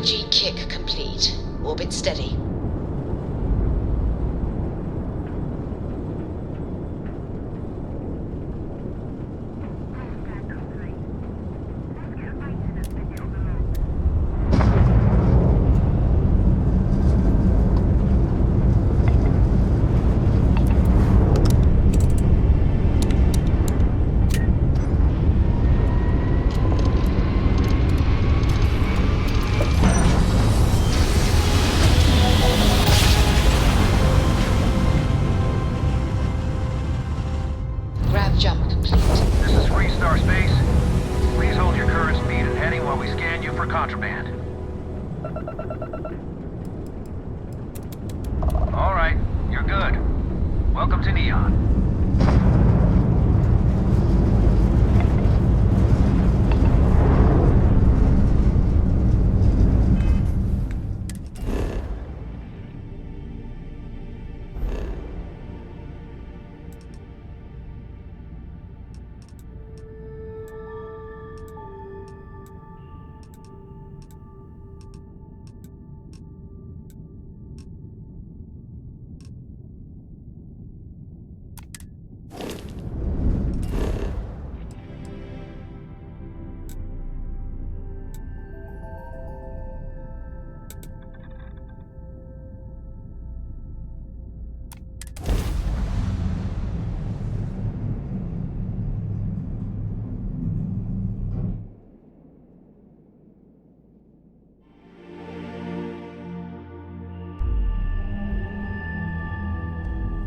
Energy kick complete. Orbit steady. Jump complete. This is Freestar Space. Please hold your current speed and heading while we scan you for contraband. All right, you're good. Welcome to Neon.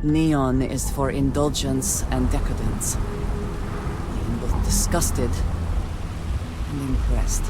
Neon is for indulgence and decadence. I am both disgusted and impressed.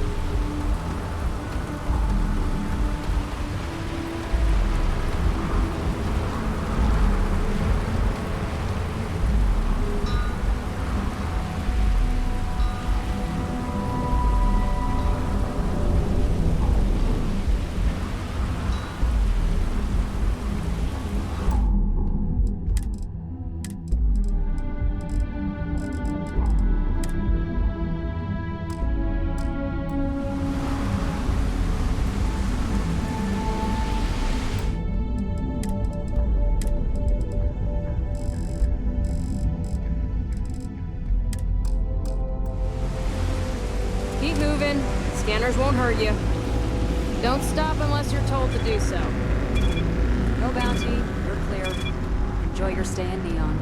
Keep moving. Scanners won't hurt you. Don't stop unless you're told to do so. No bounty. You're clear. Enjoy your stay in Neon.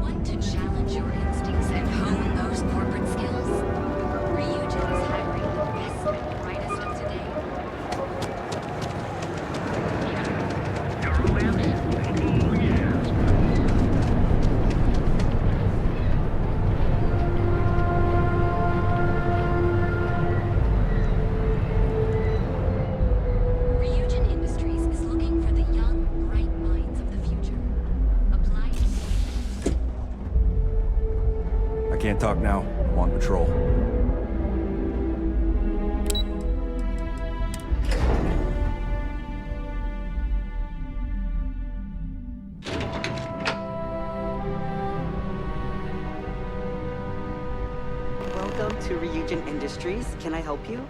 Want to challenge your instincts and hone those corporate skills? Ryujin is hiring the best and brightest of today. Ryujin Industries is looking for the young, bright minds of the future. Apply I can't talk now. I'm on patrol. Welcome to Ryujin Industries. Can I help you?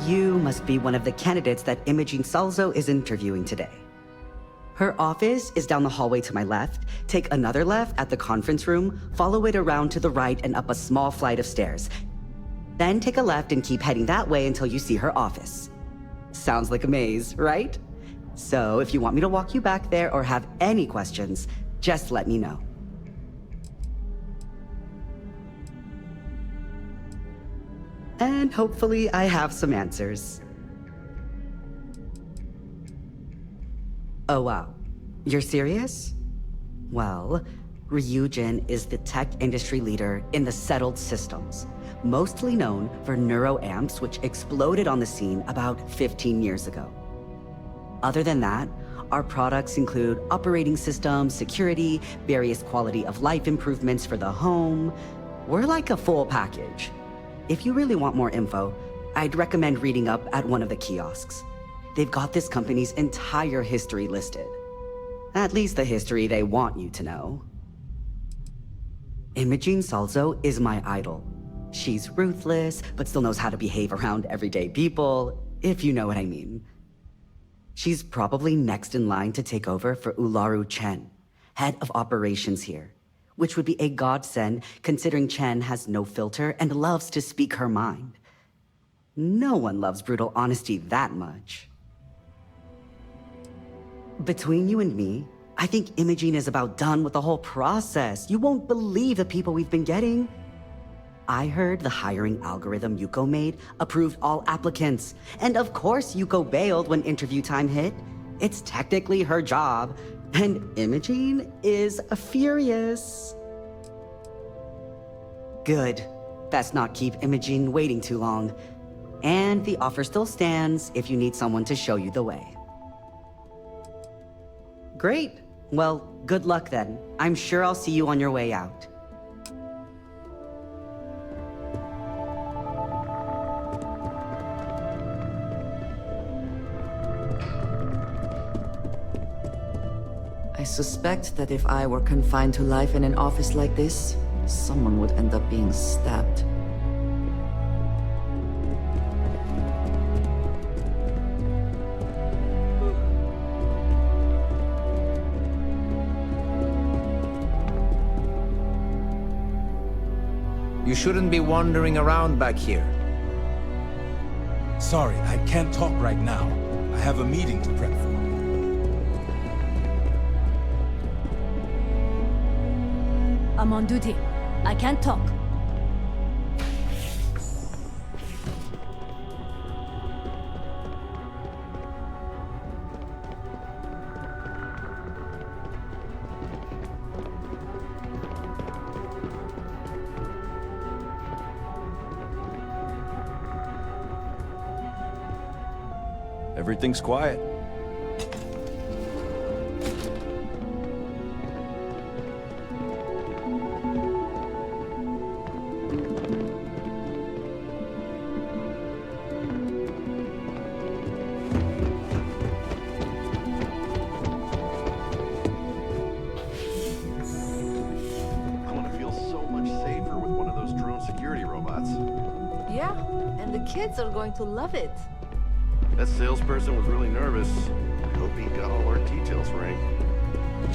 You must be one of the candidates that Imogene Salzo is interviewing today. Her office is down the hallway to my left. Take another left at the conference room, follow it around to the right and up a small flight of stairs. Then take a left and keep heading that way until you see her office. Sounds like a maze, right? So if you want me to walk you back there or have any questions, just let me know. And hopefully I have some answers. Oh wow, you're serious? Well, Ryujin is the tech industry leader in the settled systems, mostly known for neuroamps, which exploded on the scene about 15 years ago. Other than that, our products include operating systems, security, various quality of life improvements for the home. We're like a full package. If you really want more info, I'd recommend reading up at one of the kiosks. They've got this company's entire history listed. At least the history they want you to know. Imogene Salzo is my idol. She's ruthless, but still knows how to behave around everyday people, if you know what I mean. She's probably next in line to take over for Ularu Chen, head of operations here, which would be a godsend considering Chen has no filter and loves to speak her mind. No one loves brutal honesty that much. Between you and me, I think Imogene is about done with the whole process. You won't believe the people we've been getting. I heard the hiring algorithm Yuko made approved all applicants. And of course Yuko bailed when interview time hit. It's technically her job. And Imogene is furious. Good. Best not keep Imogene waiting too long. And the offer still stands if you need someone to show you the way. Great. Well, good luck then. I'm sure I'll see you on your way out. I suspect that if I were confined to life in an office like this, someone would end up being stabbed. You shouldn't be wandering around back here. Sorry, I can't talk right now. I have a meeting to prep for. I'm on duty. I can't talk. Everything's quiet. Yeah, and the kids are going to love it. That salesperson was really nervous. I hope he got all our details right.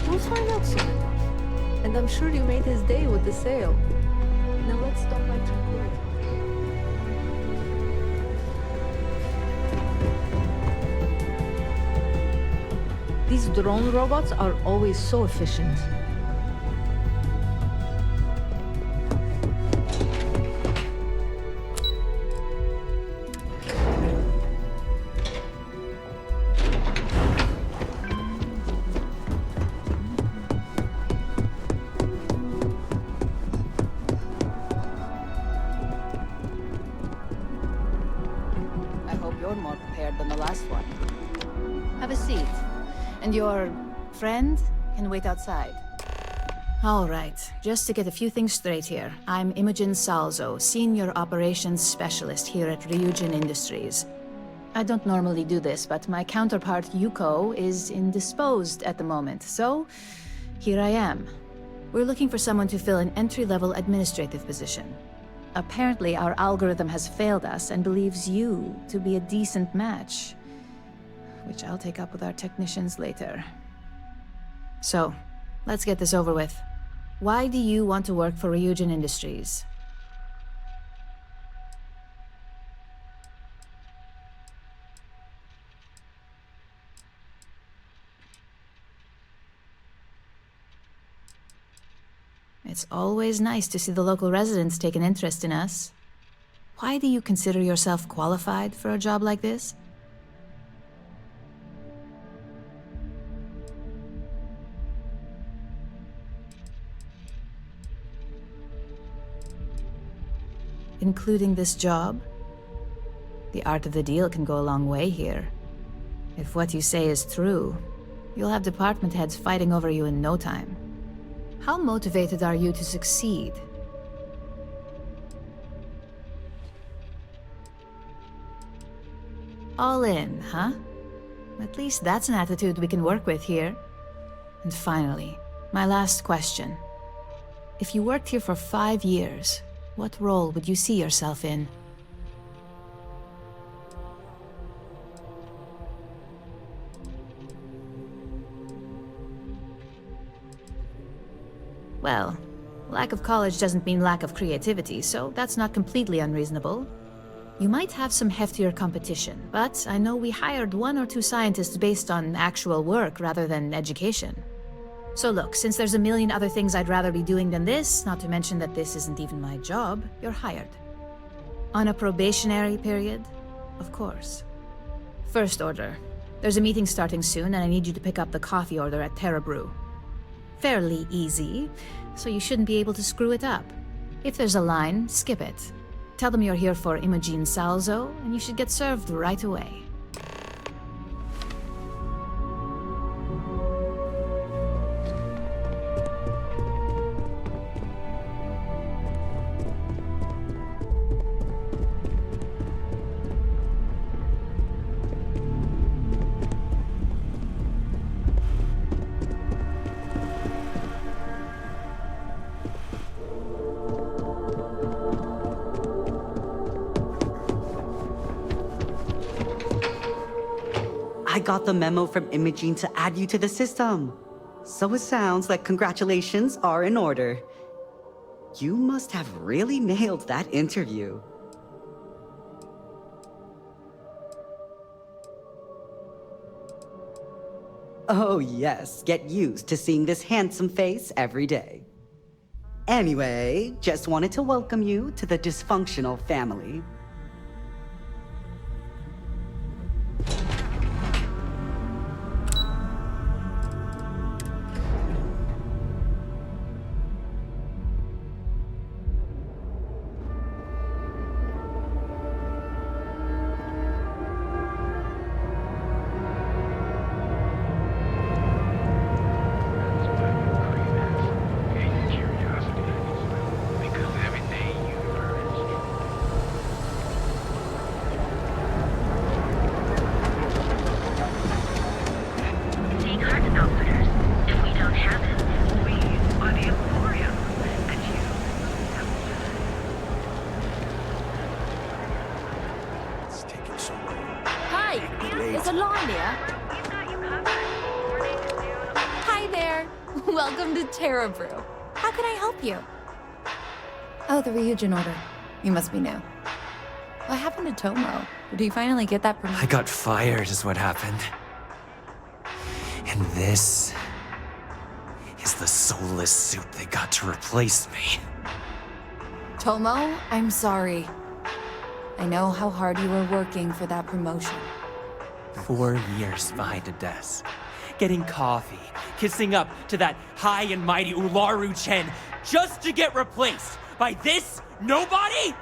We'll find out soon enough. And I'm sure you made his day with the sale. Now let's stop by Tranquility. These drone robots are always so efficient. You're more prepared than the last one. Have a seat. And your friend can wait outside. All right, just to get a few things straight here. I'm Imogen Salzo, Senior Operations Specialist here at Ryujin Industries. I don't normally do this, but my counterpart Yuko is indisposed at the moment, so here I am. We're looking for someone to fill an entry-level administrative position. Apparently, our algorithm has failed us and believes you to be a decent match, which I'll take up with our technicians later. So, let's get this over with. Why do you want to work for Ryujin Industries? It's always nice to see the local residents take an interest in us. Why do you consider yourself qualified for a job like this? Including this job? The art of the deal can go a long way here. If what you say is true, you'll have department heads fighting over you in no time. How motivated are you to succeed? All in, huh? At least that's an attitude we can work with here. And finally, my last question. If you worked here for 5 years, what role would you see yourself in? Well, lack of college doesn't mean lack of creativity, so that's not completely unreasonable. You might have some heftier competition, but I know we hired 1 or 2 scientists based on actual work rather than education. So look, since there's a million other things I'd rather be doing than this, not to mention that this isn't even my job, you're hired. On a probationary period, of course. First order. There's a meeting starting soon, and I need you to pick up the coffee order at Terra Brew. Fairly easy, so you shouldn't be able to screw it up. If there's a line, skip it. Tell them you're here for Imogen Salzo, and you should get served right away. I got the memo from Imogene to add you to the system. So it sounds like congratulations are in order. You must have really nailed that interview. Oh yes, get used to seeing this handsome face every day. Anyway, just wanted to welcome you to the dysfunctional family. Welcome to Terra Brew. How can I help you? Oh, the Ryujin order. You must be new. What happened to Tomo? Did he finally get that promotion? I got fired is what happened. And this is the soulless suit they got to replace me. Tomo, I'm sorry. I know how hard you were working for that promotion. 4 years behind a desk, getting coffee, kissing up to that high and mighty Ularu Chen, just to get replaced by this nobody?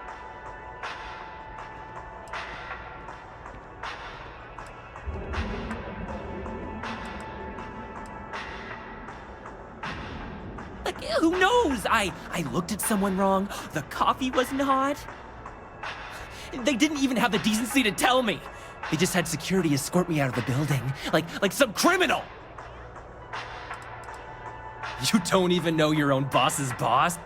Like, who knows? I looked at someone wrong, the coffee wasn't hot. They didn't even have the decency to tell me. They just had security escort me out of the building, like some criminal! You don't even know your own boss's boss?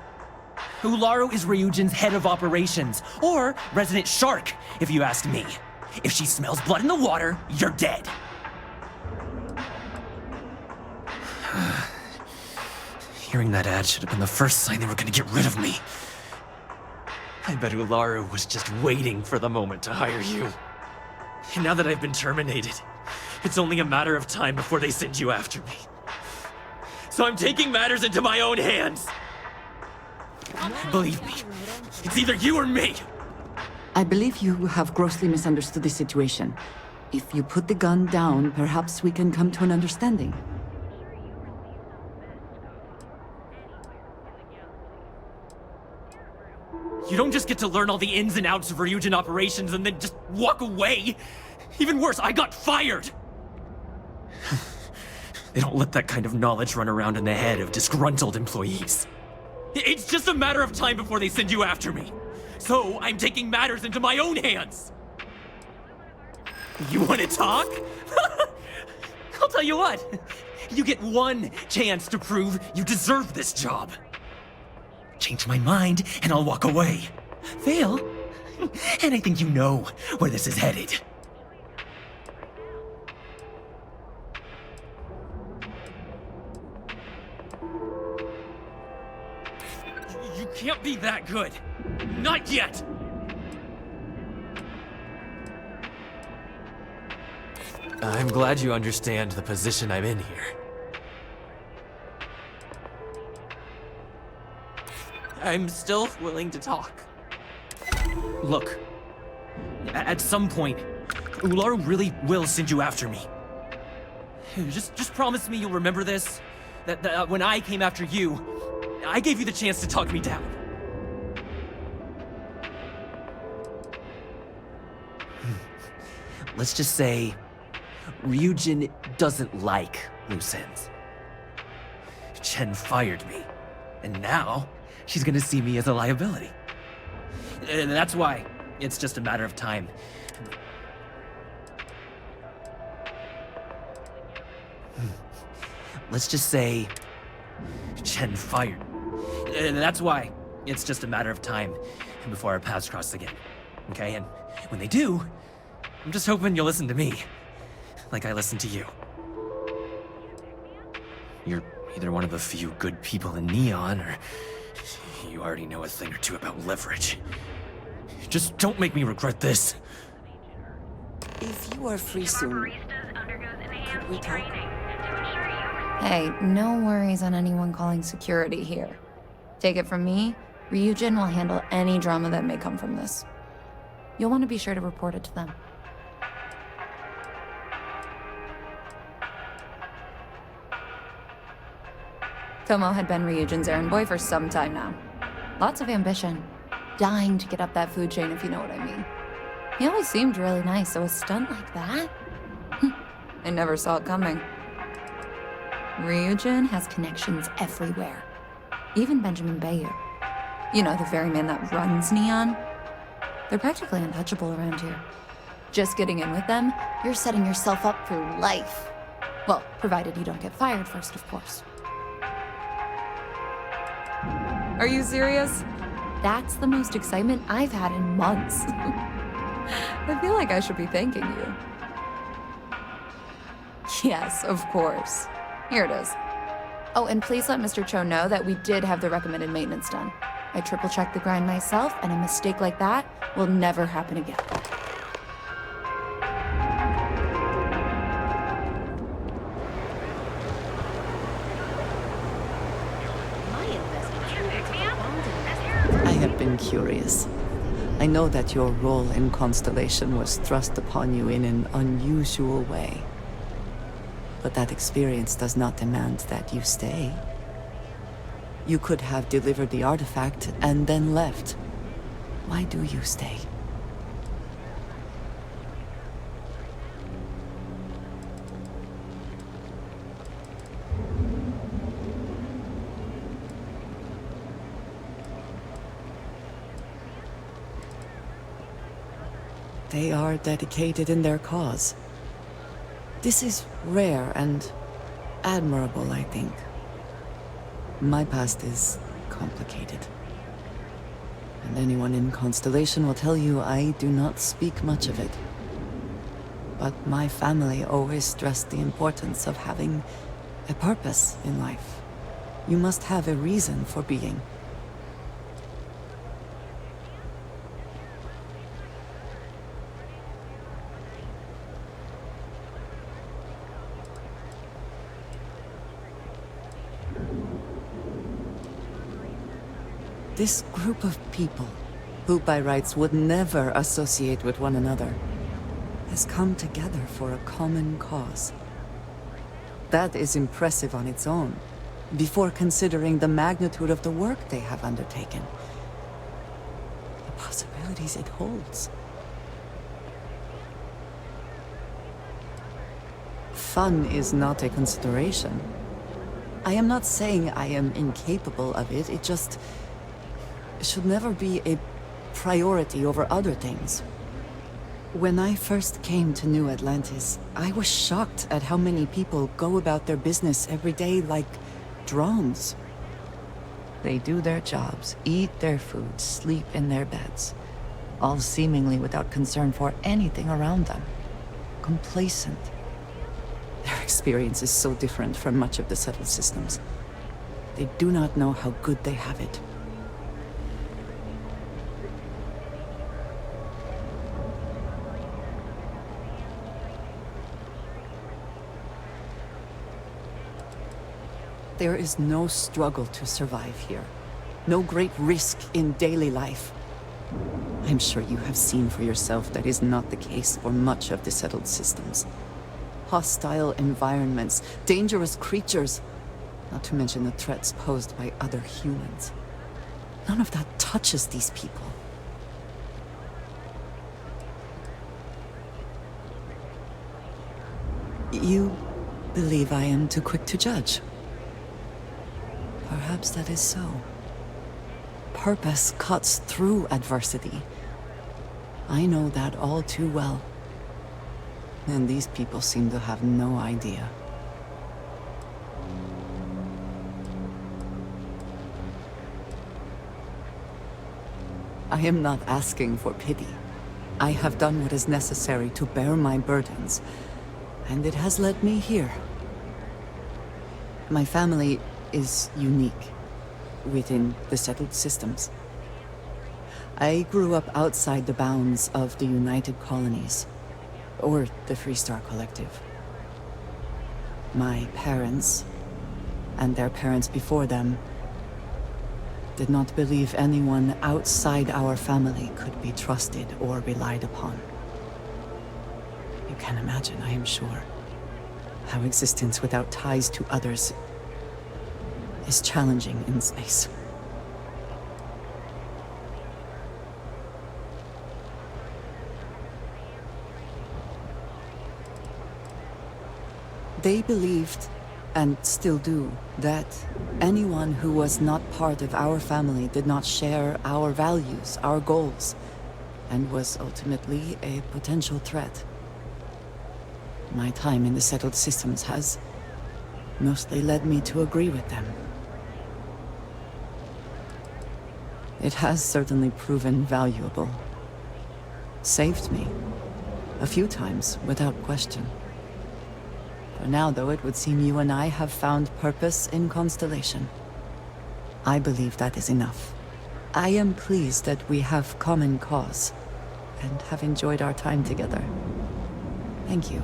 Ularu is Ryujin's head of operations, or resident shark, if you ask me. If she smells blood in the water, you're dead. Hearing that ad should have been the first sign they were gonna get rid of me. I bet Ularu was just waiting for the moment to hire you. And now that I've been terminated, it's only a matter of time before they send you after me. So I'm taking matters into my own hands. Believe me, it's either you or me. I believe you have grossly misunderstood the situation. If you put the gun down, perhaps we can come to an understanding. You don't just get to learn all the ins and outs of Ryujin operations and then just walk away. Even worse, I got fired. They don't let that kind of knowledge run around in the head of disgruntled employees. It's just a matter of time before they send you after me. So I'm taking matters into my own hands. You want to talk? I'll tell you what. You get one chance to prove you deserve this job. Change my mind, and I'll walk away. Fail, and I think you know where this is headed. You can't be that good. Not yet! I'm glad you understand the position I'm in here. I'm still willing to talk. Look, at some point, Ularu really will send you after me. Just promise me you'll remember this. That when I came after you, I gave you the chance to talk me down. Let's just say Ryujin doesn't like loose ends. Chen fired me, and now she's gonna see me as a liability. And that's why it's just a matter of time. Let's just say Chen fired. And that's why it's just a matter of time before our paths cross again. Okay? And when they do, I'm just hoping you'll listen to me, like I listened to you. You're either one of the few good people in Neon, or you already know a thing or two about leverage. Just don't make me regret this. If you are free soon, could we talk? Hey, no worries on anyone calling security here. Take it from me, Ryujin will handle any drama that may come from this. You'll want to be sure to report it to them. Tomo had been Ryujin's errand boy for some time now. Lots of ambition. Dying to get up that food chain, if you know what I mean. He always seemed really nice, so a stunt like that? I never saw it coming. Ryujin has connections everywhere. Even Benjamin Bayu. You know, the very man that runs Neon. They're practically untouchable around here. Just getting in with them, you're setting yourself up for life. Well, provided you don't get fired first, of course. Are you serious? That's the most excitement I've had in months. I feel like I should be thanking you. Yes, of course. Here it is. Oh, and please let Mr. Cho know that we did have the recommended maintenance done. I triple-checked the grind myself, and a mistake like that will never happen again. I have been curious. I know that your role in Constellation was thrust upon you in an unusual way. But that experience does not demand that you stay. You could have delivered the artifact and then left. Why do you stay? They are dedicated in their cause. This is rare and admirable, I think. My past is complicated. And anyone in Constellation will tell you I do not speak much of it. But my family always stressed the importance of having a purpose in life. You must have a reason for being. This group of people, who by rights would never associate with one another, has come together for a common cause. That is impressive on its own, before considering the magnitude of the work they have undertaken. The possibilities it holds. Fun is not a consideration. I am not saying I am incapable of it, it just should never be a priority over other things. When I first came to New Atlantis, I was shocked at how many people go about their business every day like drones. They do their jobs, eat their food, sleep in their beds, all seemingly without concern for anything around them. Complacent. Their experience is so different from much of the settled systems. They do not know how good they have it. There is no struggle to survive here. No great risk in daily life. I'm sure you have seen for yourself that is not the case for much of the settled systems. Hostile environments, dangerous creatures, not to mention the threats posed by other humans. None of that touches these people. You believe I am too quick to judge. Perhaps that is so. Purpose cuts through adversity. I know that all too well. And these people seem to have no idea. I am not asking for pity. I have done what is necessary to bear my burdens, and it has led me here. My family is unique within the settled systems. I grew up outside the bounds of the United Colonies, or the Freestar Collective. My parents, and their parents before them, did not believe anyone outside our family could be trusted or relied upon. You can imagine, I am sure, how existence without ties to others is challenging in space. They believed, and still do, that anyone who was not part of our family did not share our values, our goals, and was ultimately a potential threat. My time in the settled systems has mostly led me to agree with them. It has certainly proven valuable. Saved me. A few times, without question. For now, though, it would seem you and I have found purpose in Constellation. I believe that is enough. I am pleased that we have common cause, and have enjoyed our time together. Thank you.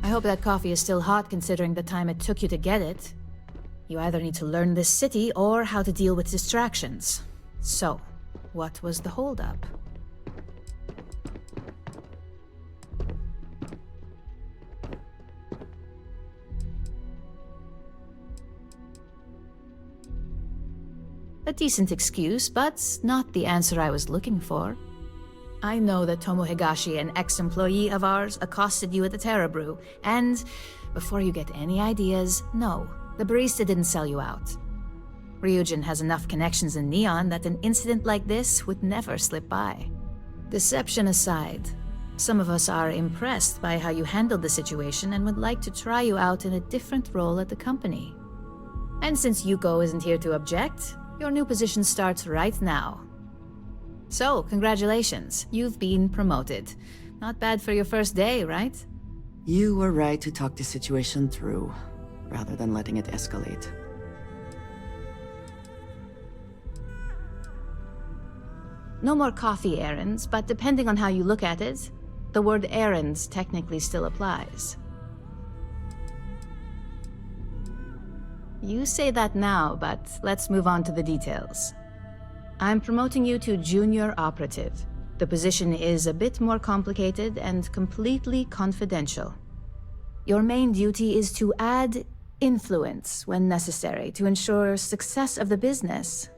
I hope that coffee is still hot considering the time it took you to get it. You either need to learn this city or how to deal with distractions. So, what was the holdup? A decent excuse, but not the answer I was looking for. I know that Tomo Higashi, an ex-employee of ours, accosted you at the Terra Brew, and before you get any ideas, no, the barista didn't sell you out. Ryujin has enough connections in Neon that an incident like this would never slip by. Deception aside, some of us are impressed by how you handled the situation and would like to try you out in a different role at the company. And since Yuko isn't here to object, your new position starts right now. So, congratulations, you've been promoted. Not bad for your first day, right? You were right to talk the situation through, rather than letting it escalate. No more coffee errands, but depending on how you look at it, the word errands technically still applies. You say that now, but let's move on to the details. I'm promoting you to junior operative. The position is a bit more complicated and completely confidential. Your main duty is to add influence when necessary to ensure success of the business.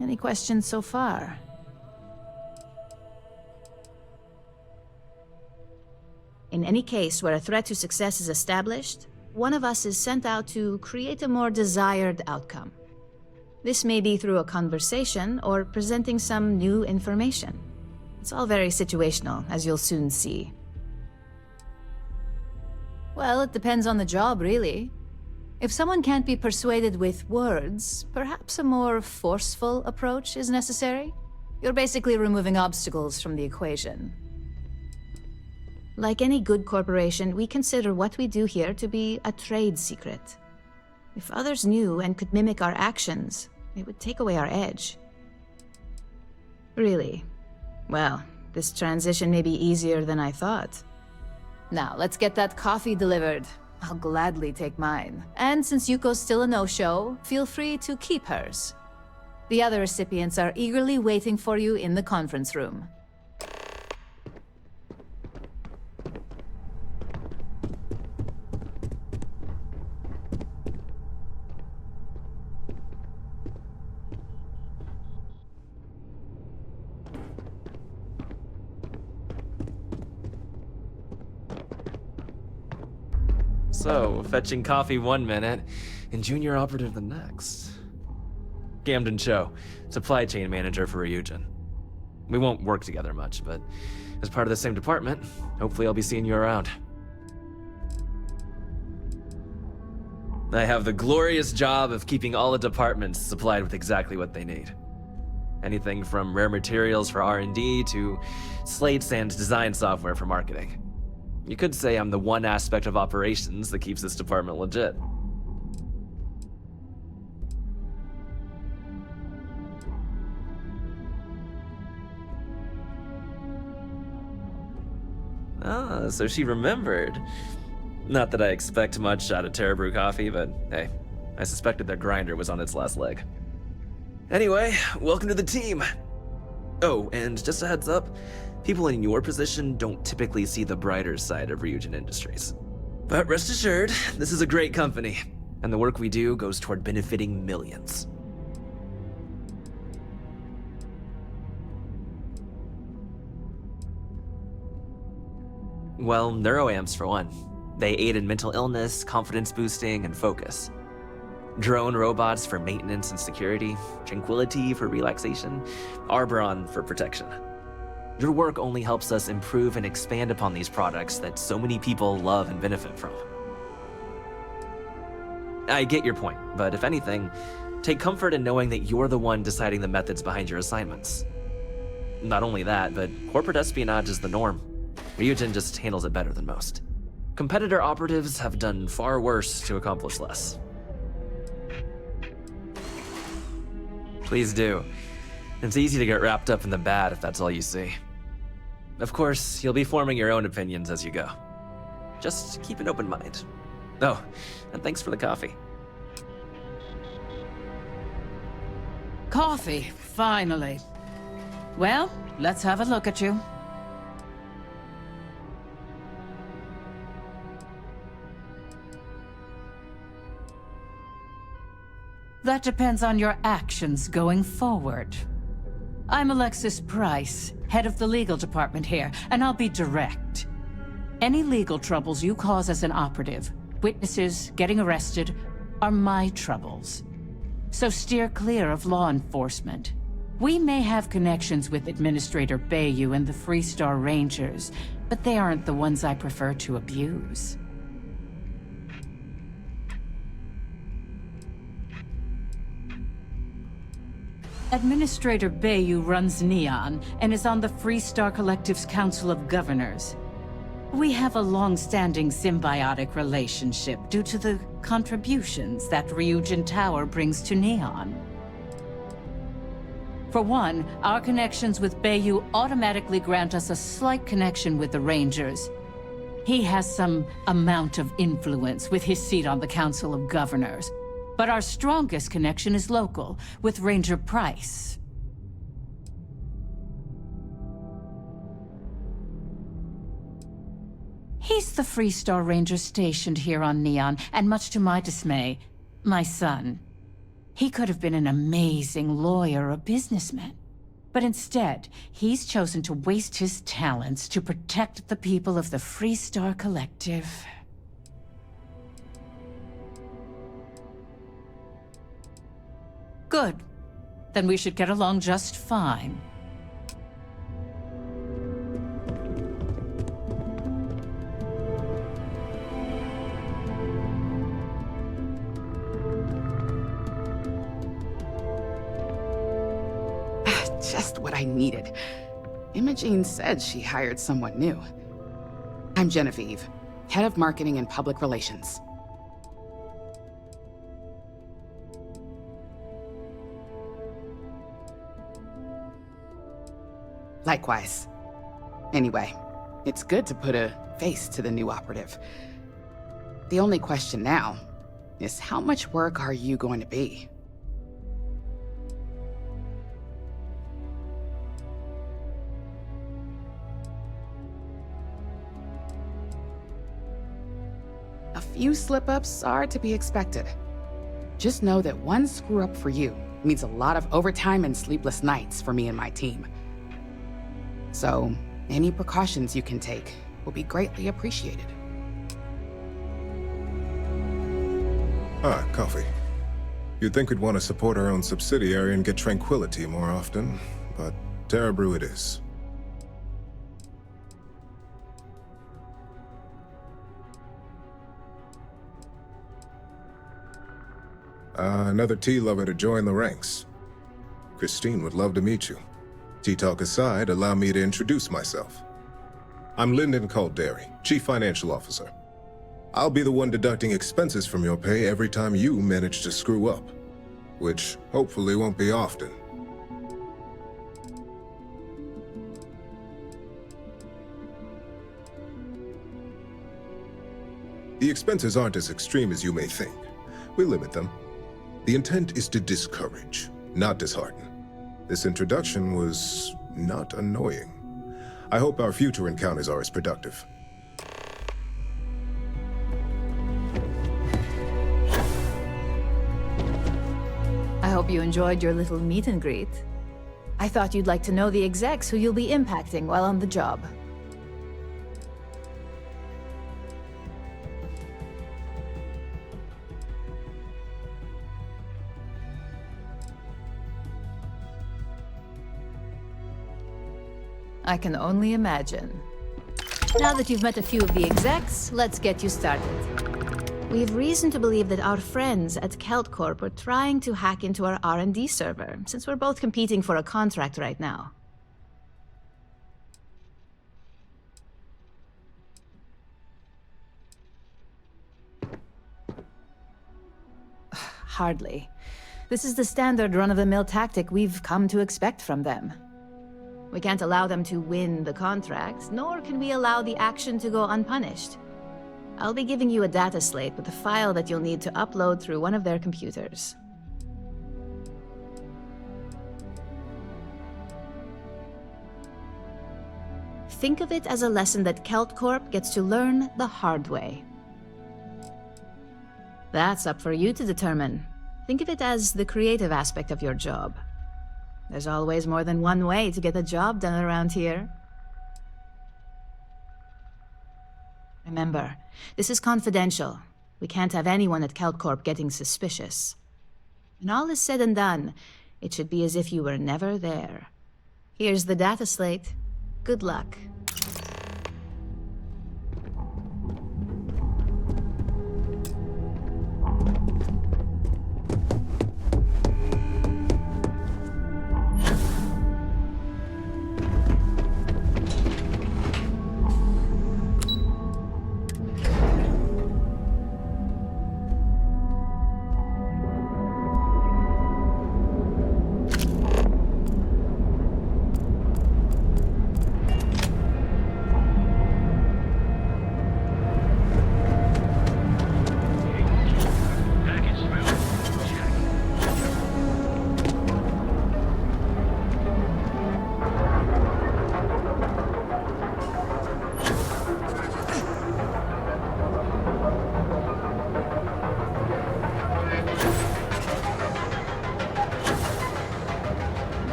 Any questions so far? In any case where a threat to success is established, one of us is sent out to create a more desired outcome. This may be through a conversation or presenting some new information. It's all very situational, as you'll soon see. Well, it depends on the job, really. If someone can't be persuaded with words, perhaps a more forceful approach is necessary. You're basically removing obstacles from the equation. Like any good corporation, we consider what we do here to be a trade secret. If others knew and could mimic our actions, it would take away our edge. Really? Well, this transition may be easier than I thought. Now, let's get that coffee delivered. I'll gladly take mine. And since Yuko's still a no-show, feel free to keep hers. The other recipients are eagerly waiting for you in the conference room. So, fetching coffee 1 minute, and junior operative the next. Gamden Cho, supply chain manager for Ryujin. We won't work together much, but as part of the same department, hopefully I'll be seeing you around. I have the glorious job of keeping all the departments supplied with exactly what they need. Anything from rare materials for R&D to slates and design software for marketing. You could say I'm the one aspect of operations that keeps this department legit. Ah, so she remembered. Not that I expect much out of Terra Brew Coffee, but hey, I suspected their grinder was on its last leg. Anyway, welcome to the team. Oh, and just a heads up, people in your position don't typically see the brighter side of Ryujin Industries. But rest assured, this is a great company, and the work we do goes toward benefiting millions. Well, neuroamps for one. They aid in mental illness, confidence boosting, and focus. Drone robots for maintenance and security, tranquility for relaxation, Arboron for protection. Your work only helps us improve and expand upon these products that so many people love and benefit from. I get your point, but if anything, take comfort in knowing that you're the one deciding the methods behind your assignments. Not only that, but corporate espionage is the norm. Ryujin just handles it better than most. Competitor operatives have done far worse to accomplish less. Please do. It's easy to get wrapped up in the bad if that's all you see. Of course, you'll be forming your own opinions as you go. Just keep an open mind. Oh, and thanks for the coffee. Coffee, finally. Well, let's have a look at you. That depends on your actions going forward. I'm Alexis Price, head of the legal department here, and I'll be direct. Any legal troubles you cause as an operative, witnesses, getting arrested, are my troubles. So steer clear of law enforcement. We may have connections with Administrator Bayou and the Freestar Rangers, but they aren't the ones I prefer to abuse. Administrator Bayou runs Neon and is on the Freestar Collective's Council of Governors. We have a long-standing symbiotic relationship due to the contributions that Ryujin Tower brings to Neon. For one, our connections with Bayou automatically grant us a slight connection with the Rangers. He has some amount of influence with his seat on the Council of Governors. But our strongest connection is local, with Ranger Price. He's the Freestar Ranger stationed here on Neon, and much to my dismay, my son. He could have been an amazing lawyer or businessman. But instead, he's chosen to waste his talents to protect the people of the Freestar Collective. Good. Then we should get along just fine. Just what I needed. Imogene said she hired someone new. I'm Genevieve, head of marketing and public relations. Likewise. Anyway, it's good to put a face to the new operative. The only question now is how much work are you going to be? A few slip-ups are to be expected. Just know that one screw-up for you means a lot of overtime and sleepless nights for me and my team. So, any precautions you can take will be greatly appreciated. Ah, coffee. You'd think we'd want to support our own subsidiary and get tranquility more often, but Terra Brew it is. Another tea lover to join the ranks. Christine would love to meet you. Tea talk aside, allow me to introduce myself. I'm Lyndon Calderi, Chief Financial Officer. I'll be the one deducting expenses from your pay every time you manage to screw up, which hopefully won't be often. The expenses aren't as extreme as you may think. We limit them. The intent is to discourage, not dishearten. This introduction was not annoying. I hope our future encounters are as productive. I hope you enjoyed your little meet and greet. I thought you'd like to know the execs who you'll be impacting while on the job. I can only imagine. Now that you've met a few of the execs, let's get you started. We have reason to believe that our friends at Kelt Corp are trying to hack into our R&D server, since we're both competing for a contract right now. Hardly. This is the standard run-of-the-mill tactic we've come to expect from them. We can't allow them to win the contract, nor can we allow the action to go unpunished. I'll be giving you a data slate with a file that you'll need to upload through one of their computers. Think of it as a lesson that Kelt Corp gets to learn the hard way. That's up for you to determine. Think of it as the creative aspect of your job. There's always more than one way to get the job done around here. Remember, this is confidential. We can't have anyone at Kelt Corp getting suspicious. When all is said and done, it should be as if you were never there. Here's the data slate. Good luck.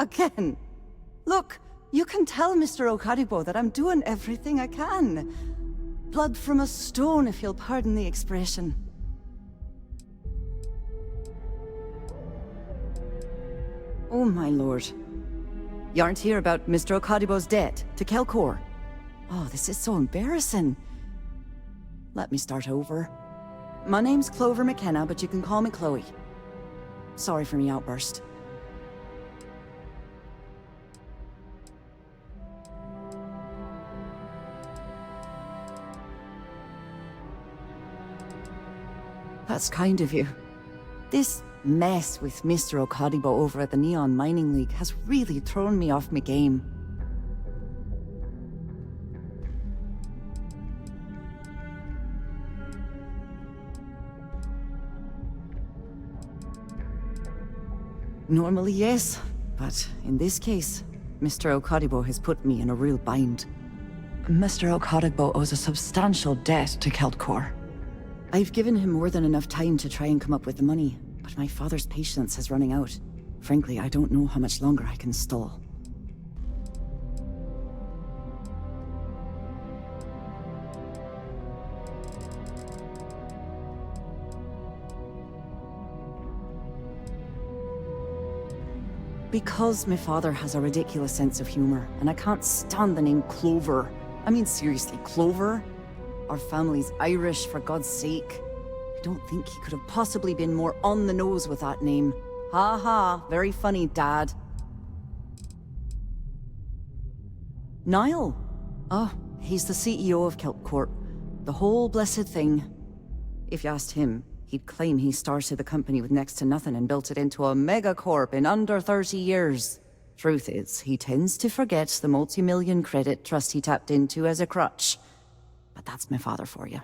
Again. Look, you can tell Mr. Okaribo that I'm doing everything I can. Blood from a stone, if you'll pardon the expression. Oh, my lord. You aren't here about Mr. Okaribo's debt to Kelkor. Oh, this is so embarrassing. Let me start over. My name's Clover McKenna, but you can call me Chloe. Sorry for me outburst. That's kind of you. This mess with Mr. Okadibo over at the Neon Mining League has really thrown me off my game. Normally, yes, but in this case, Mr. Okadibo has put me in a real bind. Mr. Okadibo owes a substantial debt to Keltkor. I've given him more than enough time to try and come up with the money, but my father's patience is running out. Frankly, I don't know how much longer I can stall. Because my father has a ridiculous sense of humor, and I can't stand the name Clover. I mean, seriously, Clover? Our family's Irish, for God's sake. I don't think he could have possibly been more on the nose with that name. Ha ha, very funny, Dad. Niall? Oh, he's the CEO of Kelpcorp. The whole blessed thing. If you asked him, he'd claim he started the company with next to nothing and built it into a megacorp in under 30 years. Truth is, he tends to forget the multi-million credit trust he tapped into as a crutch. But that's my father for you.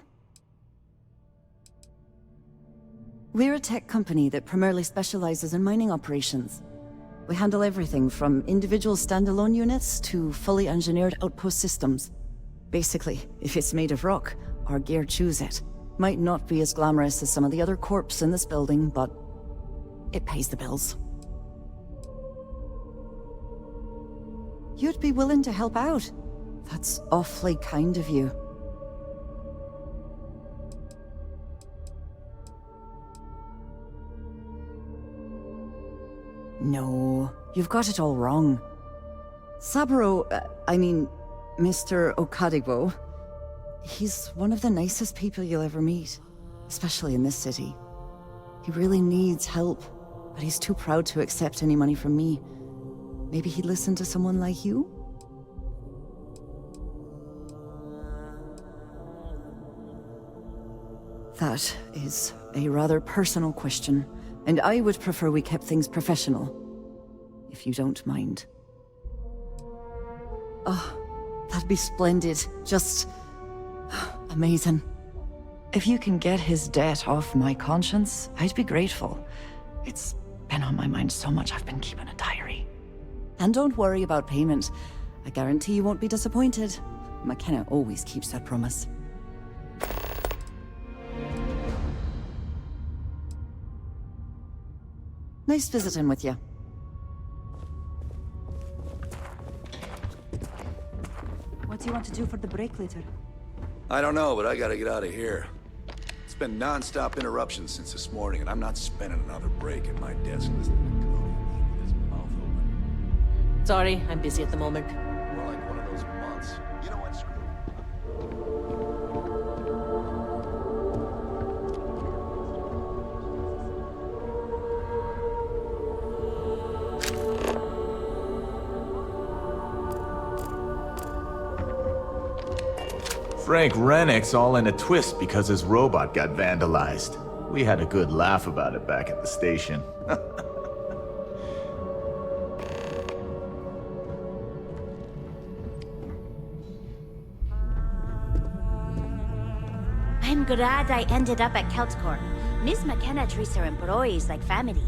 We're a tech company that primarily specializes in mining operations. We handle everything from individual standalone units to fully engineered outpost systems. Basically, if it's made of rock, our gear chews it. Might not be as glamorous as some of the other corps in this building, but it pays the bills. You'd be willing to help out. That's awfully kind of you. No, you've got it all wrong. Saburo, Mr. Okadibo, he's one of the nicest people you'll ever meet, especially in this city. He really needs help, but he's too proud to accept any money from me. Maybe he'd listen to someone like you? That is a rather personal question, and I would prefer we kept things professional, if you don't mind. Oh, that'd be splendid. Just amazing. If you can get his debt off my conscience, I'd be grateful. It's been on my mind so much I've been keeping a diary. And don't worry about payment. I guarantee you won't be disappointed. McKenna always keeps that promise. Nice visiting with you. What do you want to do for the break later? I don't know, but I gotta get out of here. It's been non-stop interruptions since this morning, and I'm not spending another break at my desk listening to Cody with his mouth open. Sorry, I'm busy at the moment. More like one of those months. You know what, screw it. Frank Rennick's all in a twist because his robot got vandalized. We had a good laugh about it back at the station. I'm glad I ended up at Keltcorp. Miss McKenna treats her employees like family.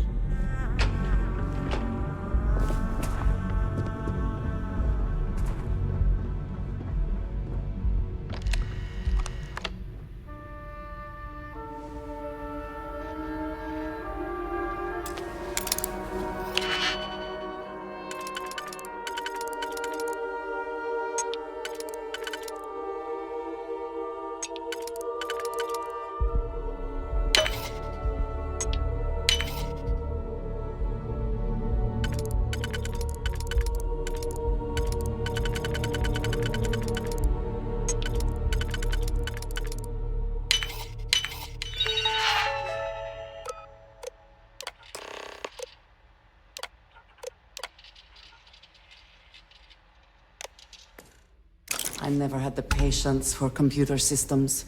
I never had the patience for computer systems.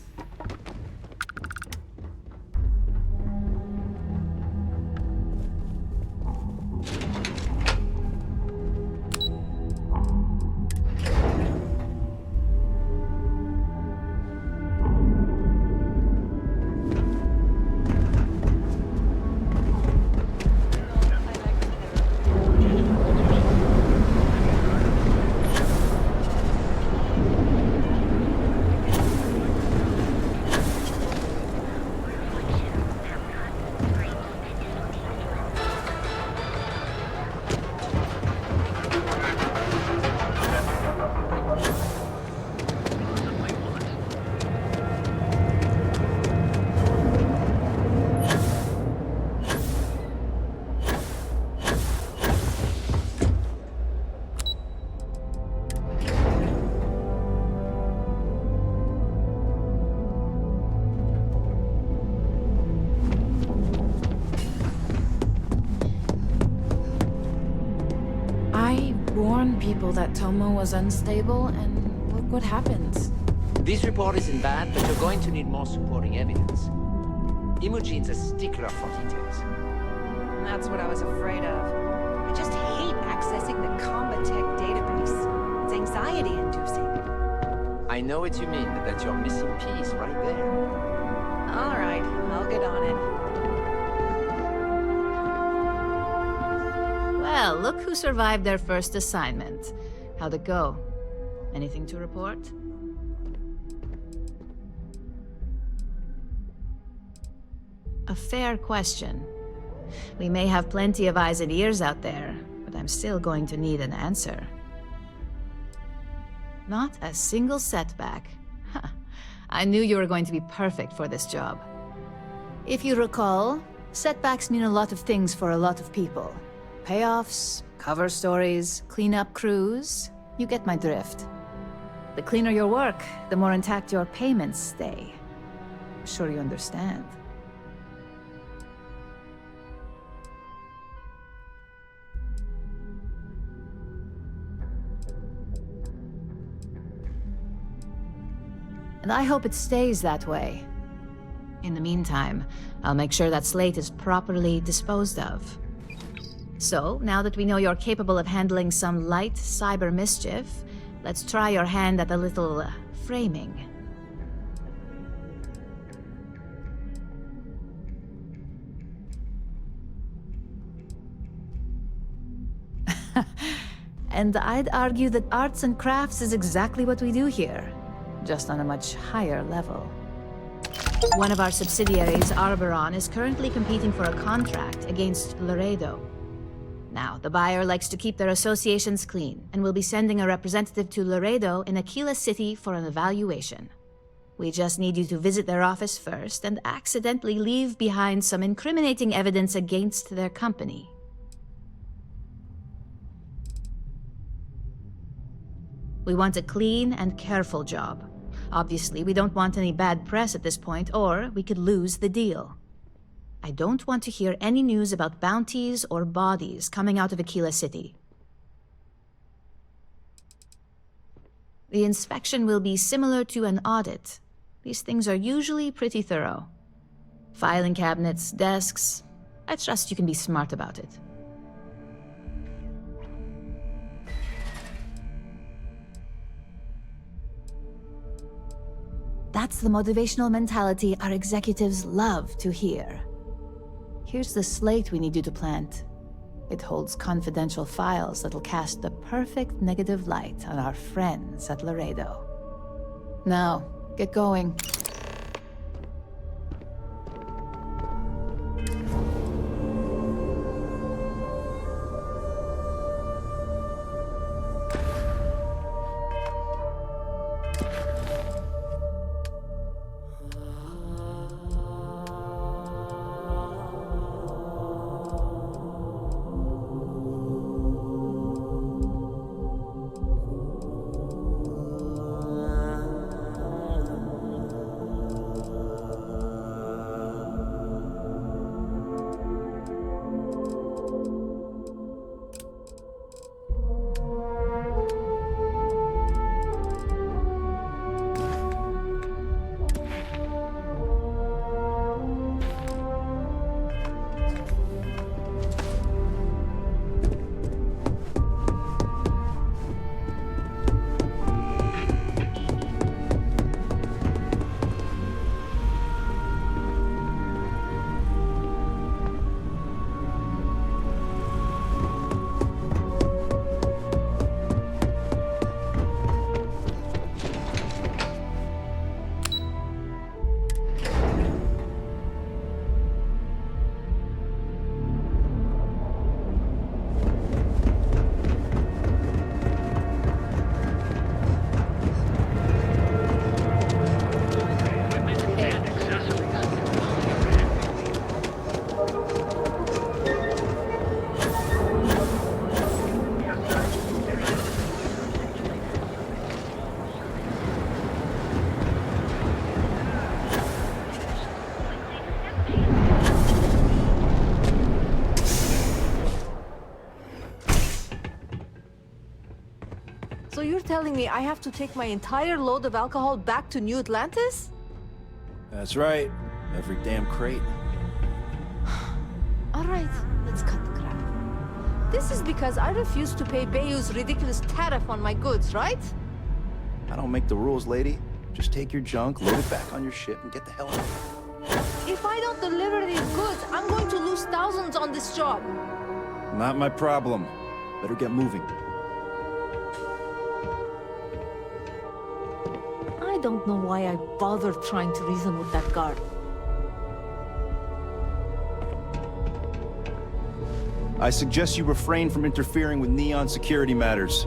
People that Tomo was unstable, and look what happened. This report isn't bad, but you're going to need more supporting evidence. Imogene's a stickler for details. That's what I was afraid of. I just hate accessing the Combatech database. It's anxiety-inducing. I know what you mean, but that's your missing piece right there. All right, I'll get on it. Well, look who survived their first assignment. How'd it go? Anything to report? A fair question. We may have plenty of eyes and ears out there, but I'm still going to need an answer. Not a single setback. Huh. I knew you were going to be perfect for this job. If you recall, setbacks mean a lot of things for a lot of people. Payoffs, cover stories, cleanup crews. You get my drift. The cleaner your work, the more intact your payments stay. I'm sure you understand. And I hope it stays that way. In the meantime, I'll make sure that Slate is properly disposed of. So, now that we know you're capable of handling some light cyber mischief, let's try your hand at a little framing. And I'd argue that arts and crafts is exactly what we do here, just on a much higher level. One of our subsidiaries, Arboron, is currently competing for a contract against Laredo. Now, the buyer likes to keep their associations clean, and will be sending a representative to Laredo in Aquila City for an evaluation. We just need you to visit their office first and accidentally leave behind some incriminating evidence against their company. We want a clean and careful job. Obviously, we don't want any bad press at this point, or we could lose the deal. I don't want to hear any news about bounties or bodies coming out of Aquila City. The inspection will be similar to an audit. These things are usually pretty thorough. Filing cabinets, desks. I trust you can be smart about it. That's the motivational mentality our executives love to hear. Here's the slate we need you to plant. It holds confidential files that'll cast the perfect negative light on our friends at Laredo. Now, get going. So you're telling me I have to take my entire load of alcohol back to New Atlantis? That's right. Every damn crate. Alright, let's cut the crap. This is because I refuse to pay Bayou's ridiculous tariff on my goods, right? I don't make the rules, lady. Just take your junk, load it back on your ship, and get the hell out of here. If I don't deliver these goods, I'm going to lose thousands on this job. Not my problem. Better get moving. I don't know why I bothered trying to reason with that guard. I suggest you refrain from interfering with Neon security matters.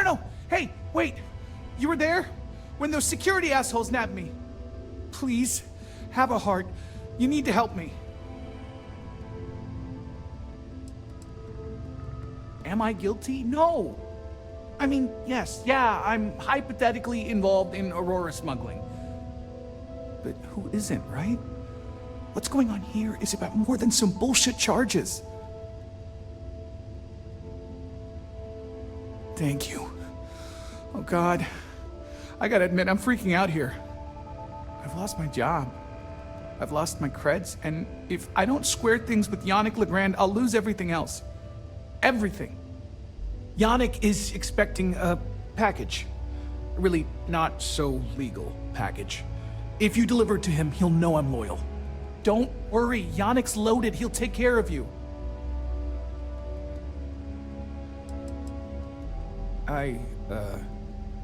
No. Hey, wait. You were there? When those security assholes nabbed me. Please, have a heart. You need to help me. Am I guilty? No. I mean, yes, yeah, I'm hypothetically involved in Aurora smuggling. But who isn't, right? What's going on here is about more than some bullshit charges. Thank you. Oh God. I gotta admit, I'm freaking out here. I've lost my job. I've lost my creds, and if I don't square things with Yannick Legrand, I'll lose everything else. Everything. Yannick is expecting a package. A really not so legal package. If you deliver it to him, he'll know I'm loyal. Don't worry, Yannick's loaded. He'll take care of you. I,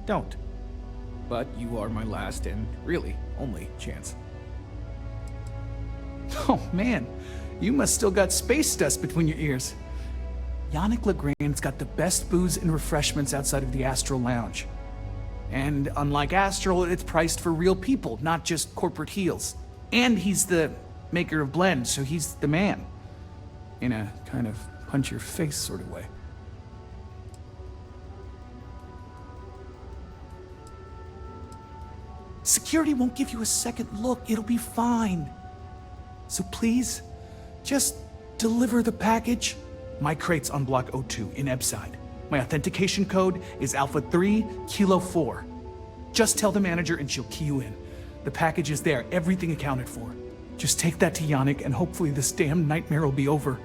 don't. But you are my last and really only chance. Oh man, you must still got space dust between your ears. Yannick Legrand's got the best booze and refreshments outside of the Astral Lounge. And unlike Astral, it's priced for real people, not just corporate heels. And he's the maker of blends, so he's the man. In a kind of punch-your-face sort of way. Security won't give you a second look. It'll be fine. So please, just deliver the package. My crate's on Block 02 in Ebside. My authentication code is Alpha 3 Kilo 4. Just tell the manager and she'll key you in. The package is there, everything accounted for. Just take that to Yannick and hopefully this damn nightmare will be over.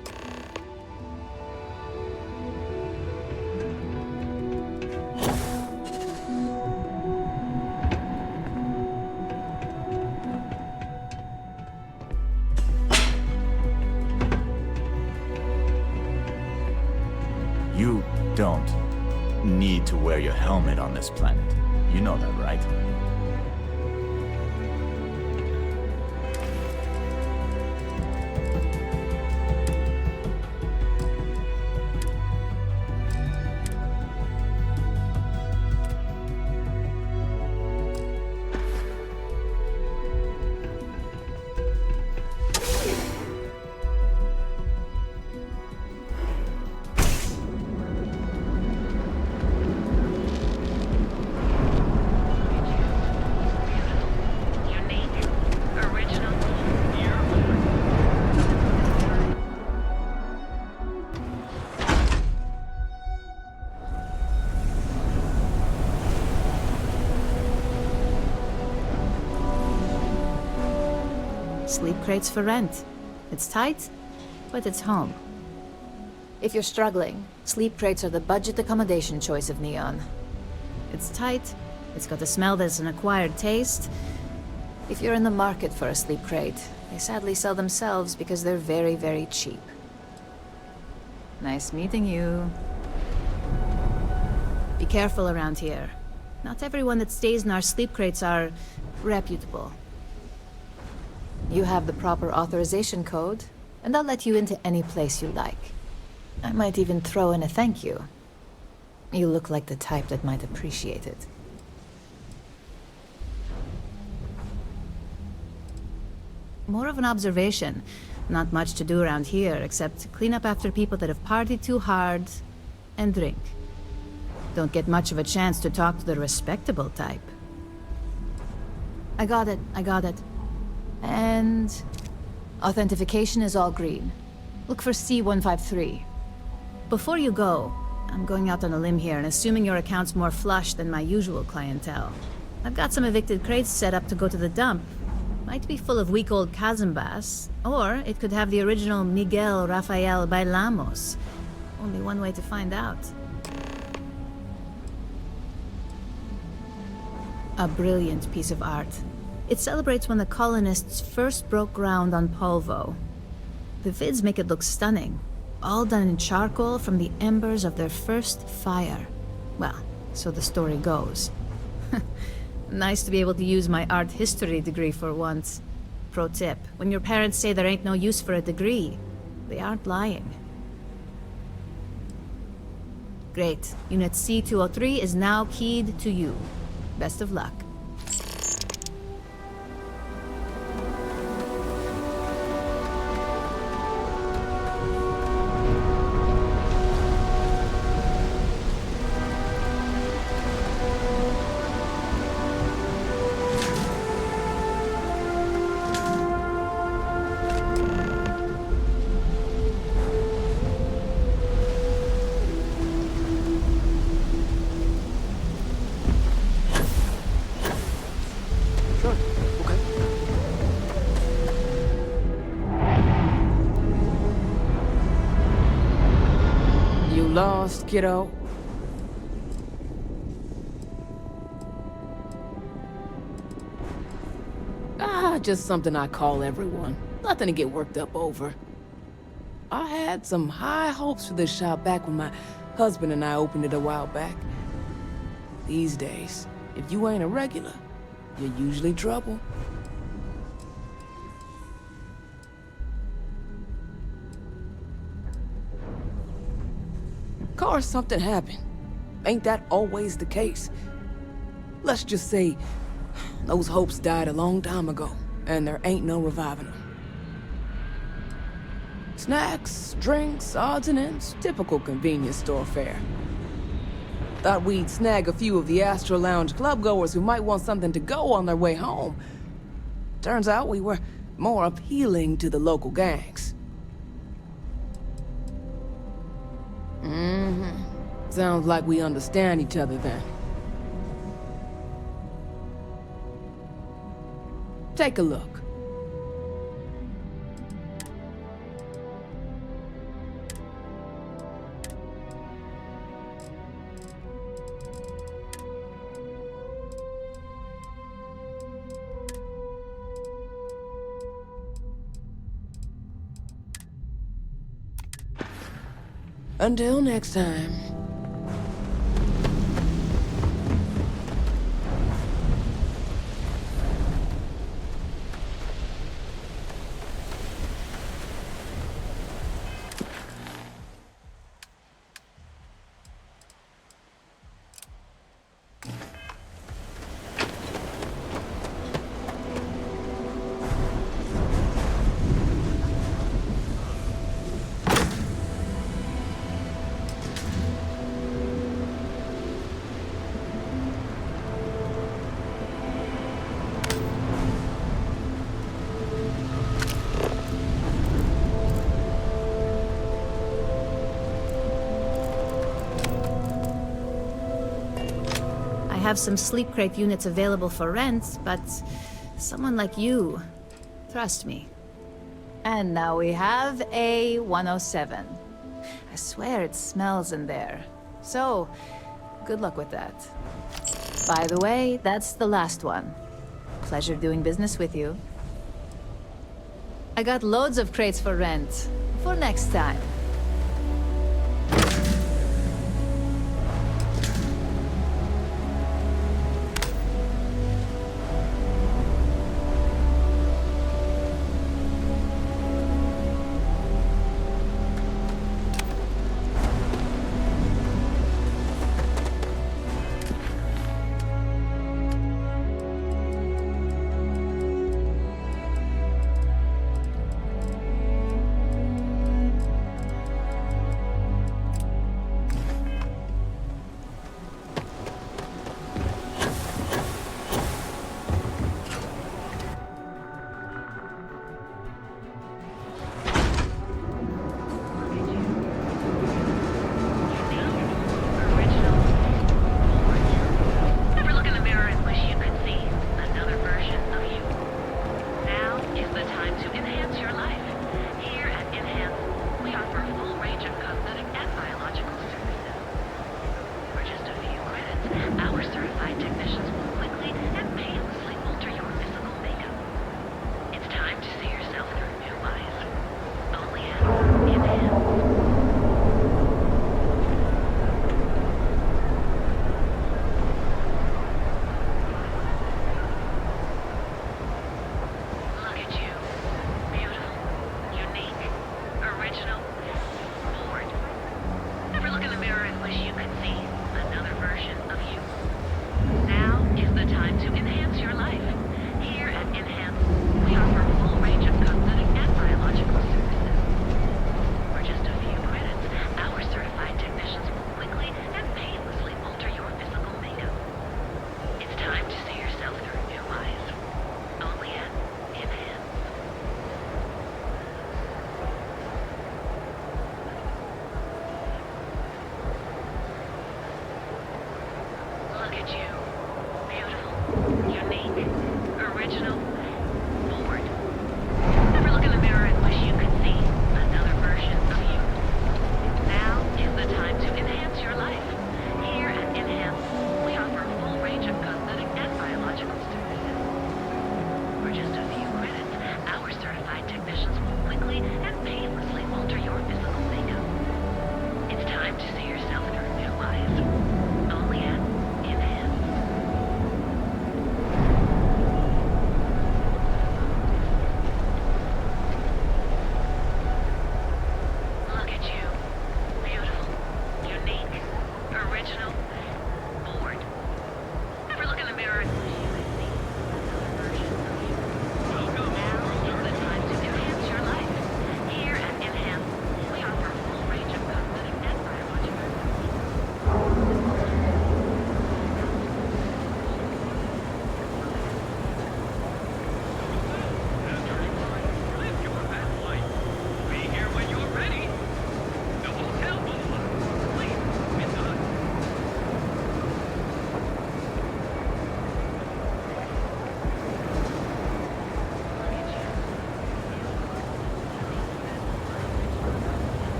You don't need to wear your helmet on this planet. You know that, right? Sleep crates for rent. It's tight, but it's home. If you're struggling, sleep crates are the budget accommodation choice of Neon. It's tight, it's got a smell that's an acquired taste. If you're in the market for a sleep crate, they sadly sell themselves because they're very, very cheap. Nice meeting you. Be careful around here. Not everyone that stays in our sleep crates are reputable. You have the proper authorization code, and I'll let you into any place you like. I might even throw in a thank you. You look like the type that might appreciate it. More of an observation. Not much to do around here, except clean up after people that have partied too hard and drink. Don't get much of a chance to talk to the respectable type. I got it. And... authentication is all green. Look for C153. Before you go, I'm going out on a limb here and assuming your account's more flush than my usual clientele. I've got some evicted crates set up to go to the dump. Might be full of week old Cazimbas, or it could have the original Miguel Rafael Bailamos. Only one way to find out. A brilliant piece of art. It celebrates when the colonists first broke ground on Polvo. The vids make it look stunning, all done in charcoal from the embers of their first fire. Well, so the story goes. Nice to be able to use my art history degree for once. Pro tip, when your parents say there ain't no use for a degree, they aren't lying. Great. Unit C203 is now keyed to you. Best of luck. Lost, kiddo? Just something I call everyone. Nothing to get worked up over. I had some high hopes for this shop back when my husband and I opened it a while back. These days, if you ain't a regular, you're usually trouble. Of course, something happened. Ain't that always the case? Let's just say, those hopes died a long time ago, and there ain't no reviving them. Snacks, drinks, odds and ends, typical convenience store fare. Thought we'd snag a few of the Astro Lounge clubgoers who might want something to go on their way home. Turns out we were more appealing to the local gangs. Sounds like we understand each other then. Take a look. Until next time. I have some sleep crate units available for rent, but someone like you, trust me. And now we have a 107. I swear it smells in there. So, good luck with that. By the way, that's the last one. Pleasure doing business with you. I got loads of crates for rent. For next time.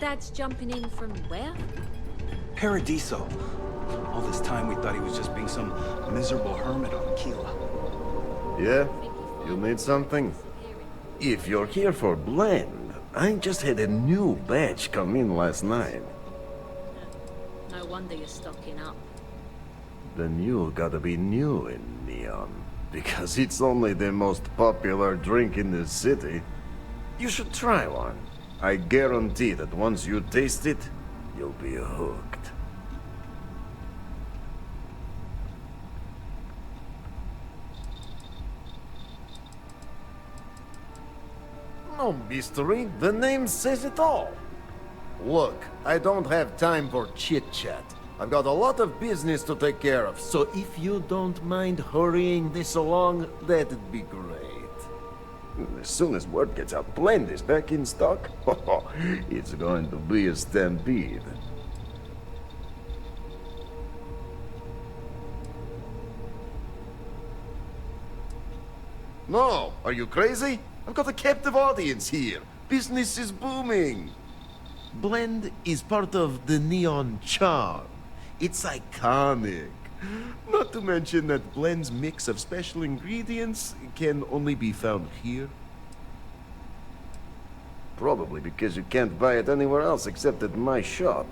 Dad's jumping in from where? Paradiso. All this time we thought he was just being some miserable hermit on Aquila. Yeah? You need something? If you're here for blend, I just had a new batch come in last night. No wonder you're stocking up. The new gotta be new in Neon, because it's only the most popular drink in the city. You should try one. I guarantee that once you taste it, you'll be hooked. No mystery, the name says it all. Look, I don't have time for chit-chat. I've got a lot of business to take care of, so if you don't mind hurrying this along, that'd be great. As soon as word gets out, Blend is back in stock. It's going to be a stampede. No, are you crazy? I've got a captive audience here. Business is booming. Blend is part of the Neon charm. It's iconic. Not to mention that Blend's mix of special ingredients can only be found here. Probably because you can't buy it anywhere else except at my shop.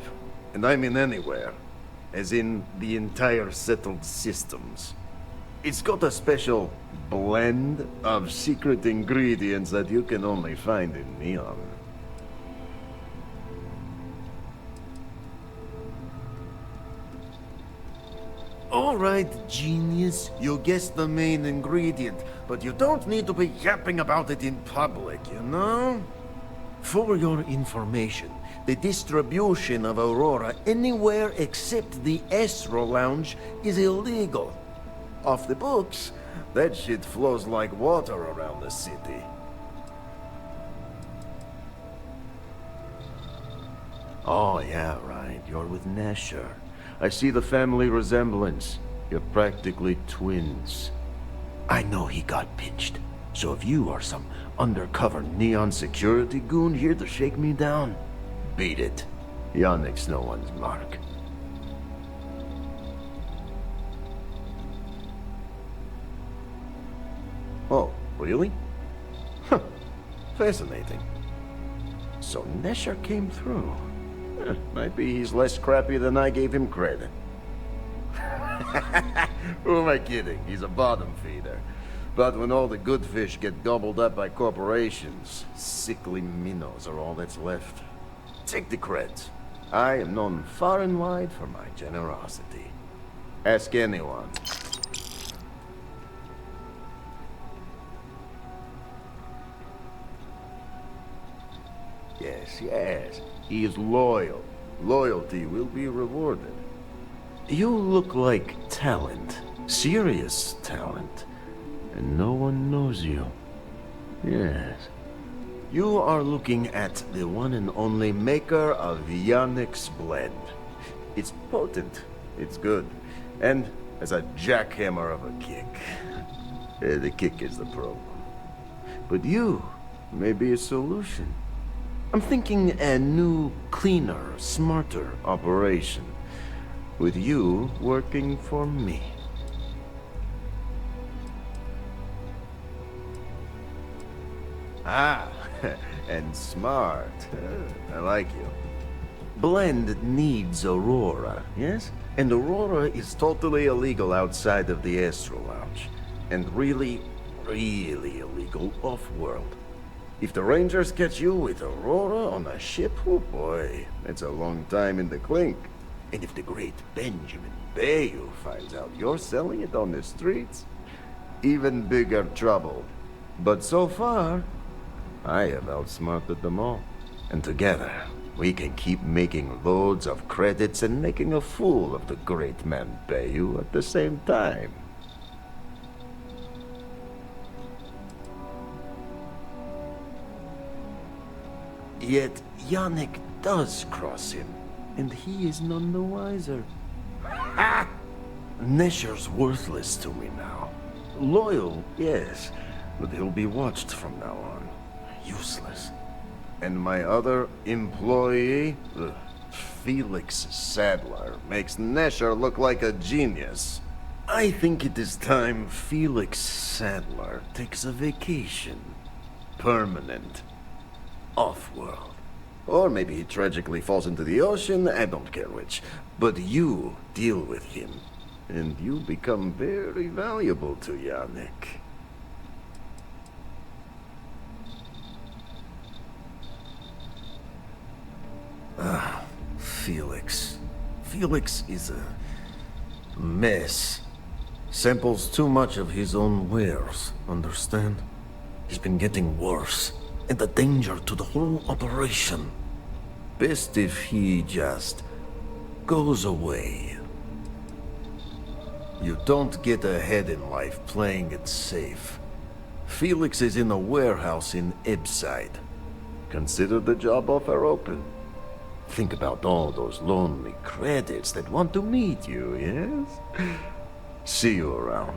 And I mean anywhere. As in the entire settled systems. It's got a special blend of secret ingredients that you can only find in Neon. All right, genius, you guessed the main ingredient, but you don't need to be yapping about it in public, you know? For your information, the distribution of Aurora anywhere except the Astro Lounge is illegal. Off the books, that shit flows like water around the city. Oh yeah, right, you're with Nesher. I see the family resemblance. You're practically twins. I know he got pinched, so if you are some undercover Neon security goon here to shake me down, beat it. Yannick's no one's mark. Oh, really? Huh. Fascinating. So Nesher came through. Might be he's less crappy than I gave him credit. Who am I kidding? He's a bottom feeder. But when all the good fish get gobbled up by corporations, sickly minnows are all that's left. Take the creds. I am known far and wide for my generosity. Ask anyone. Yes, yes. He is loyal. Loyalty will be rewarded. You look like talent. Serious talent. And no one knows you. Yes. You are looking at the one and only maker of Yannick's blend. It's potent. It's good. And has a jackhammer of a kick. The kick is the problem. But you may be a solution. I'm thinking a new, cleaner, smarter operation. With you working for me. Ah, and smart. I like you. Blend needs Aurora, yes? And Aurora is totally illegal outside of the Astro Lounge. And really, really illegal off-world. If the Rangers catch you with Aurora on a ship, oh boy, that's a long time in the clink. And if the great Benjamin Bayou finds out you're selling it on the streets, even bigger trouble. But so far, I have outsmarted them all. And together, we can keep making loads of credits and making a fool of the great man Bayou at the same time. Yet Yannick does cross him, and he is none the wiser. Ha! Nesher's worthless to me now. Loyal, yes, but he'll be watched from now on. Useless. And my other employee, Felix Sadler, makes Nesher look like a genius. I think it is time Felix Sadler takes a vacation. Permanent. Off-world. Or maybe he tragically falls into the ocean, I don't care which. But you deal with him, and you become very valuable to Yannick. Felix. Felix is a mess. Samples too much of his own wares, understand? He's been getting worse, and a danger to the whole operation. Best if he just goes away. You don't get ahead in life playing it safe. Felix is in a warehouse in Ebbside. Consider the job offer open. Think about all those lonely credits that want to meet you, yes? See you around.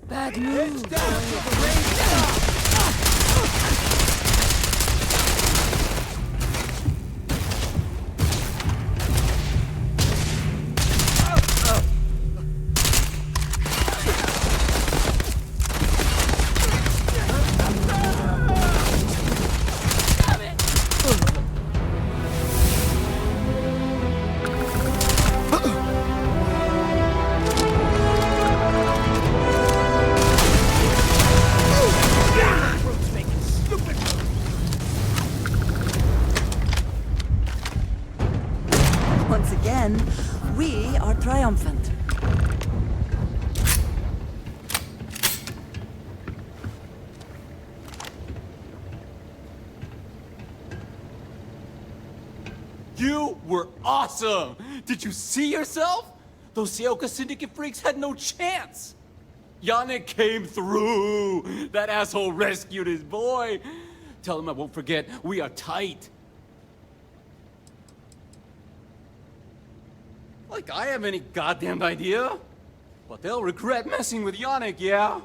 Bad news. Once again, we are triumphant. You were awesome! Did you see yourself? Those Seoka Syndicate freaks had no chance! Yannick came through! That asshole rescued his boy! Tell him I won't forget, we are tight. Like I have any goddamn idea. But they'll regret messing with Yannick, yeah?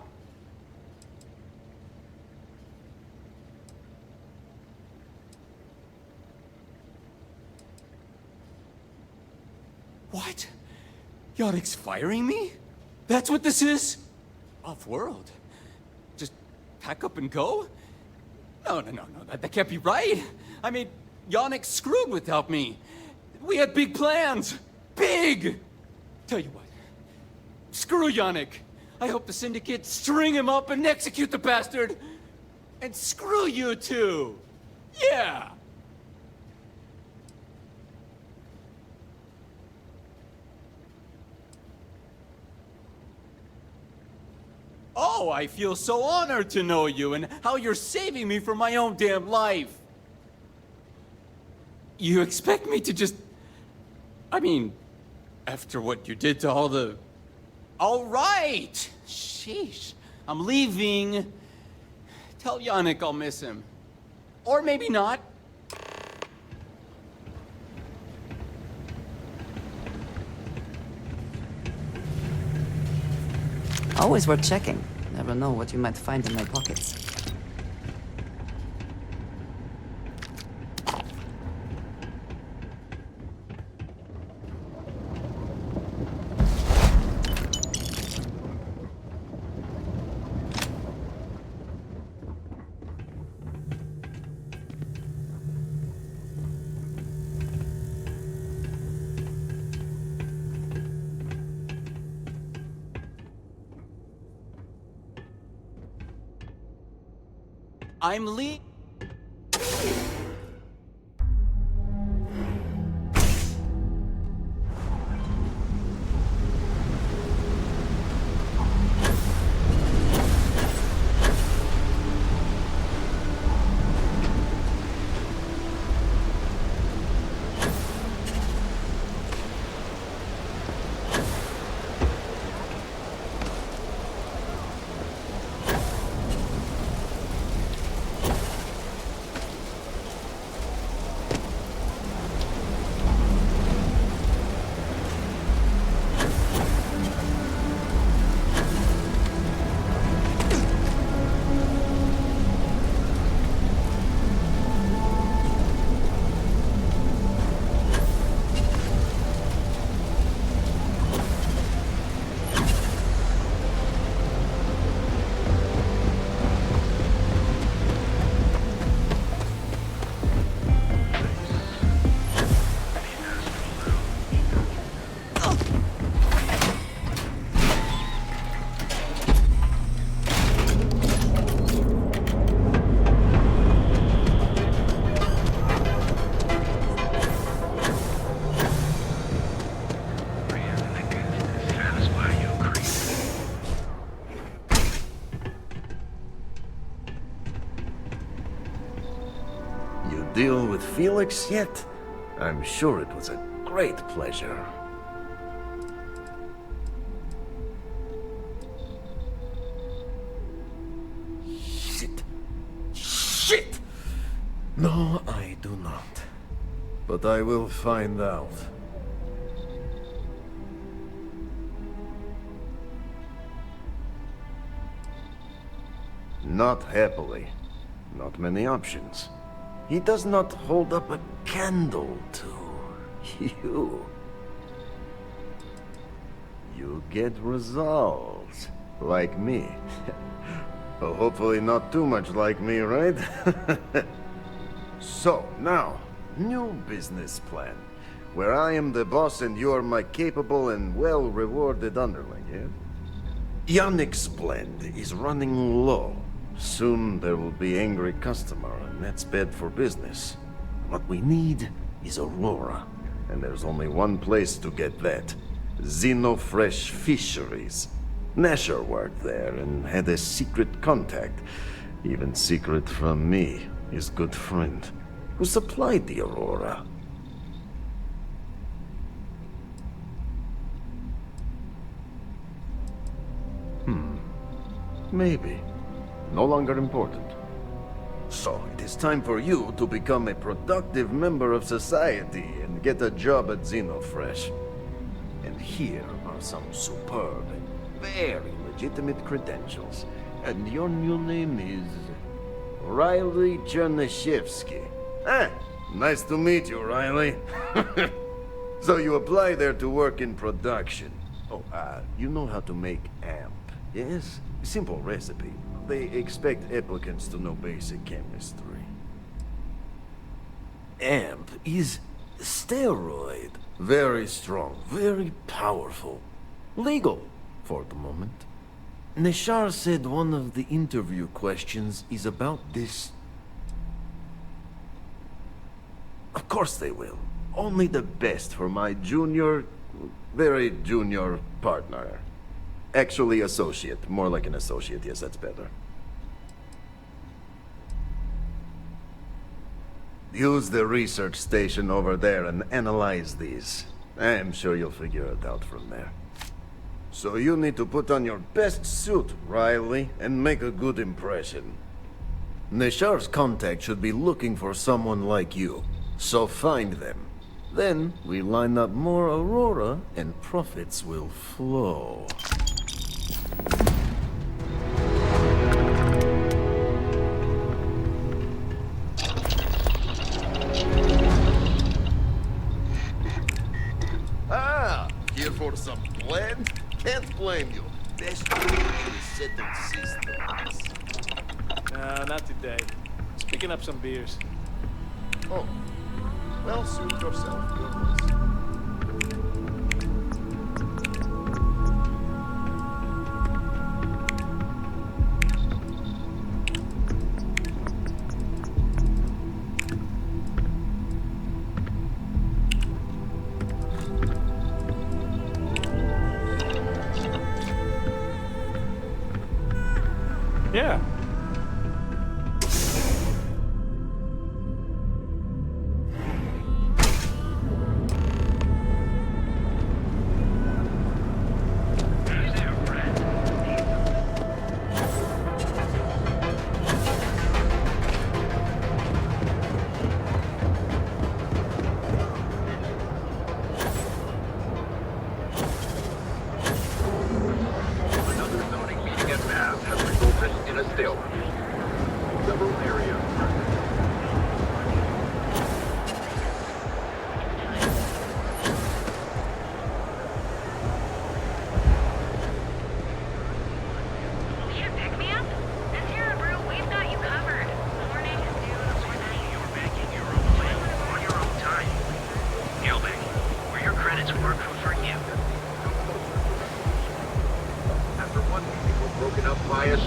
What? Yannick's firing me? That's what this is? Off-world? Just pack up and go? No, that can't be right. I mean, Yannick screwed without me. We had big plans. Big! Tell you what. Screw Yannick. I hope the Syndicate string him up and execute the bastard. And screw you too. Yeah! Oh, I feel so honored to know you and how you're saving me from my own damn life. You expect me to just... I mean, after what you did to all the... All right! Sheesh. I'm leaving. Tell Yannick I'll miss him. Or maybe not. Always worth checking. Never know what you might find in my pockets. I'm leaving. Deal with Felix yet? I'm sure it was a great pleasure. Shit. Shit! No, I do not. But I will find out. Not happily. Not many options. He does not hold up a candle to you. You get results. Like me. Well, hopefully not too much like me, right? So, now, new business plan. Where I am the boss and you are my capable and well-rewarded underling, yeah? Yannick's blend is running low. Soon there will be angry customer, and that's bad for business. What we need is Aurora, and there's only one place to get that. Xenofresh Fisheries. Nasher worked there and had a secret contact, even secret from me, his good friend, who supplied the Aurora. Maybe. No longer important. So, it is time for you to become a productive member of society and get a job at Xenofresh. And here are some superb and very legitimate credentials. And your new name is... Riley Chernyshevsky. Ah, nice to meet you, Riley. So you apply there to work in production. Oh, you know how to make amp, yes? Simple recipe. They expect applicants to know basic chemistry. amp is steroid. Very strong, very powerful. Legal, for the moment. Nishar said one of the interview questions is about this. Of course they will. Only the best for my junior, very junior partner. Actually associate, more like an associate, yes, that's better. Use the research station over there and analyze these. I'm sure you'll figure it out from there. So you need to put on your best suit, Riley, and make a good impression. Nishar's contact should be looking for someone like you, so find them. Then we line up more Aurora and profits will flow. Here for some blend? Can't blame you. Best way to set the systems. No, not today. Just picking up some beers. Oh. Well, suit yourself. Your voice. Yeah.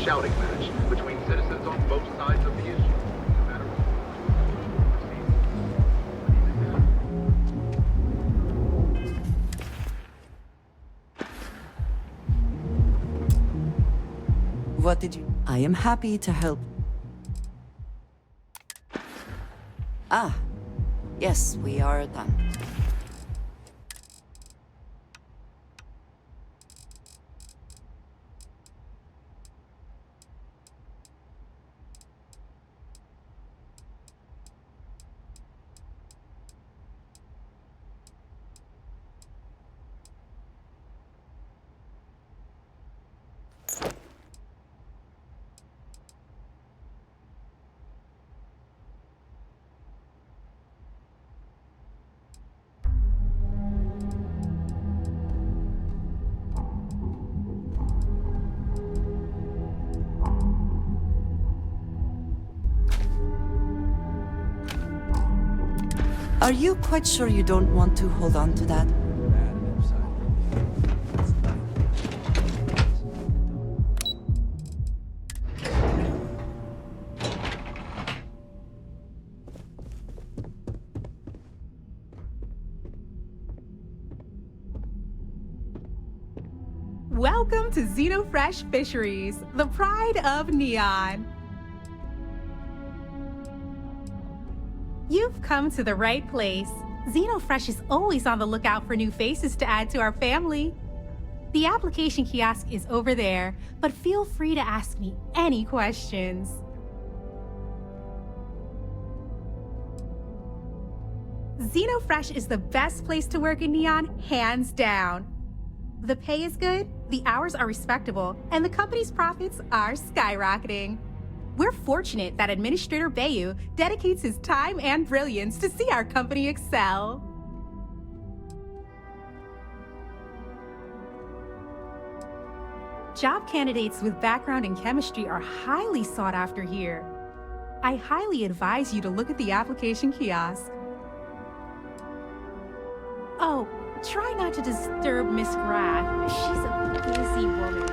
Shouting match between citizens on both sides of the issue. No matter What did you... I am happy to help. Ah, yes, we are done. Are you quite sure you don't want to hold on to that? Welcome to Xenofresh Fisheries, the pride of Neon. You've come to the right place. Xenofresh is always on the lookout for new faces to add to our family. The application kiosk is over there, but feel free to ask me any questions. Xenofresh is the best place to work in Neon, hands down. The pay is good, the hours are respectable, and the company's profits are skyrocketing. We're fortunate that Administrator Bayu dedicates his time and brilliance to see our company excel. Job candidates with background in chemistry are highly sought after here. I highly advise you to look at the application kiosk. Oh, try not to disturb Miss Graff. She's a busy woman.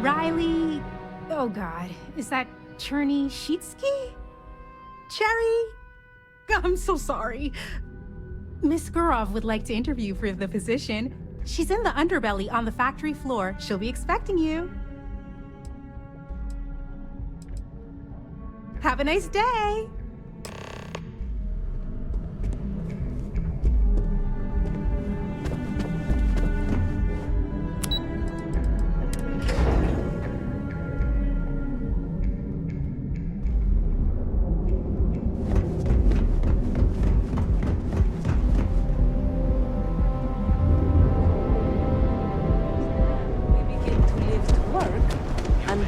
Riley... Oh god, is that Cherny Sheetsky? Cherry? I'm so sorry. Miss Gurov would like to interview for the position. She's in the underbelly on the factory floor. She'll be expecting you. Have a nice day!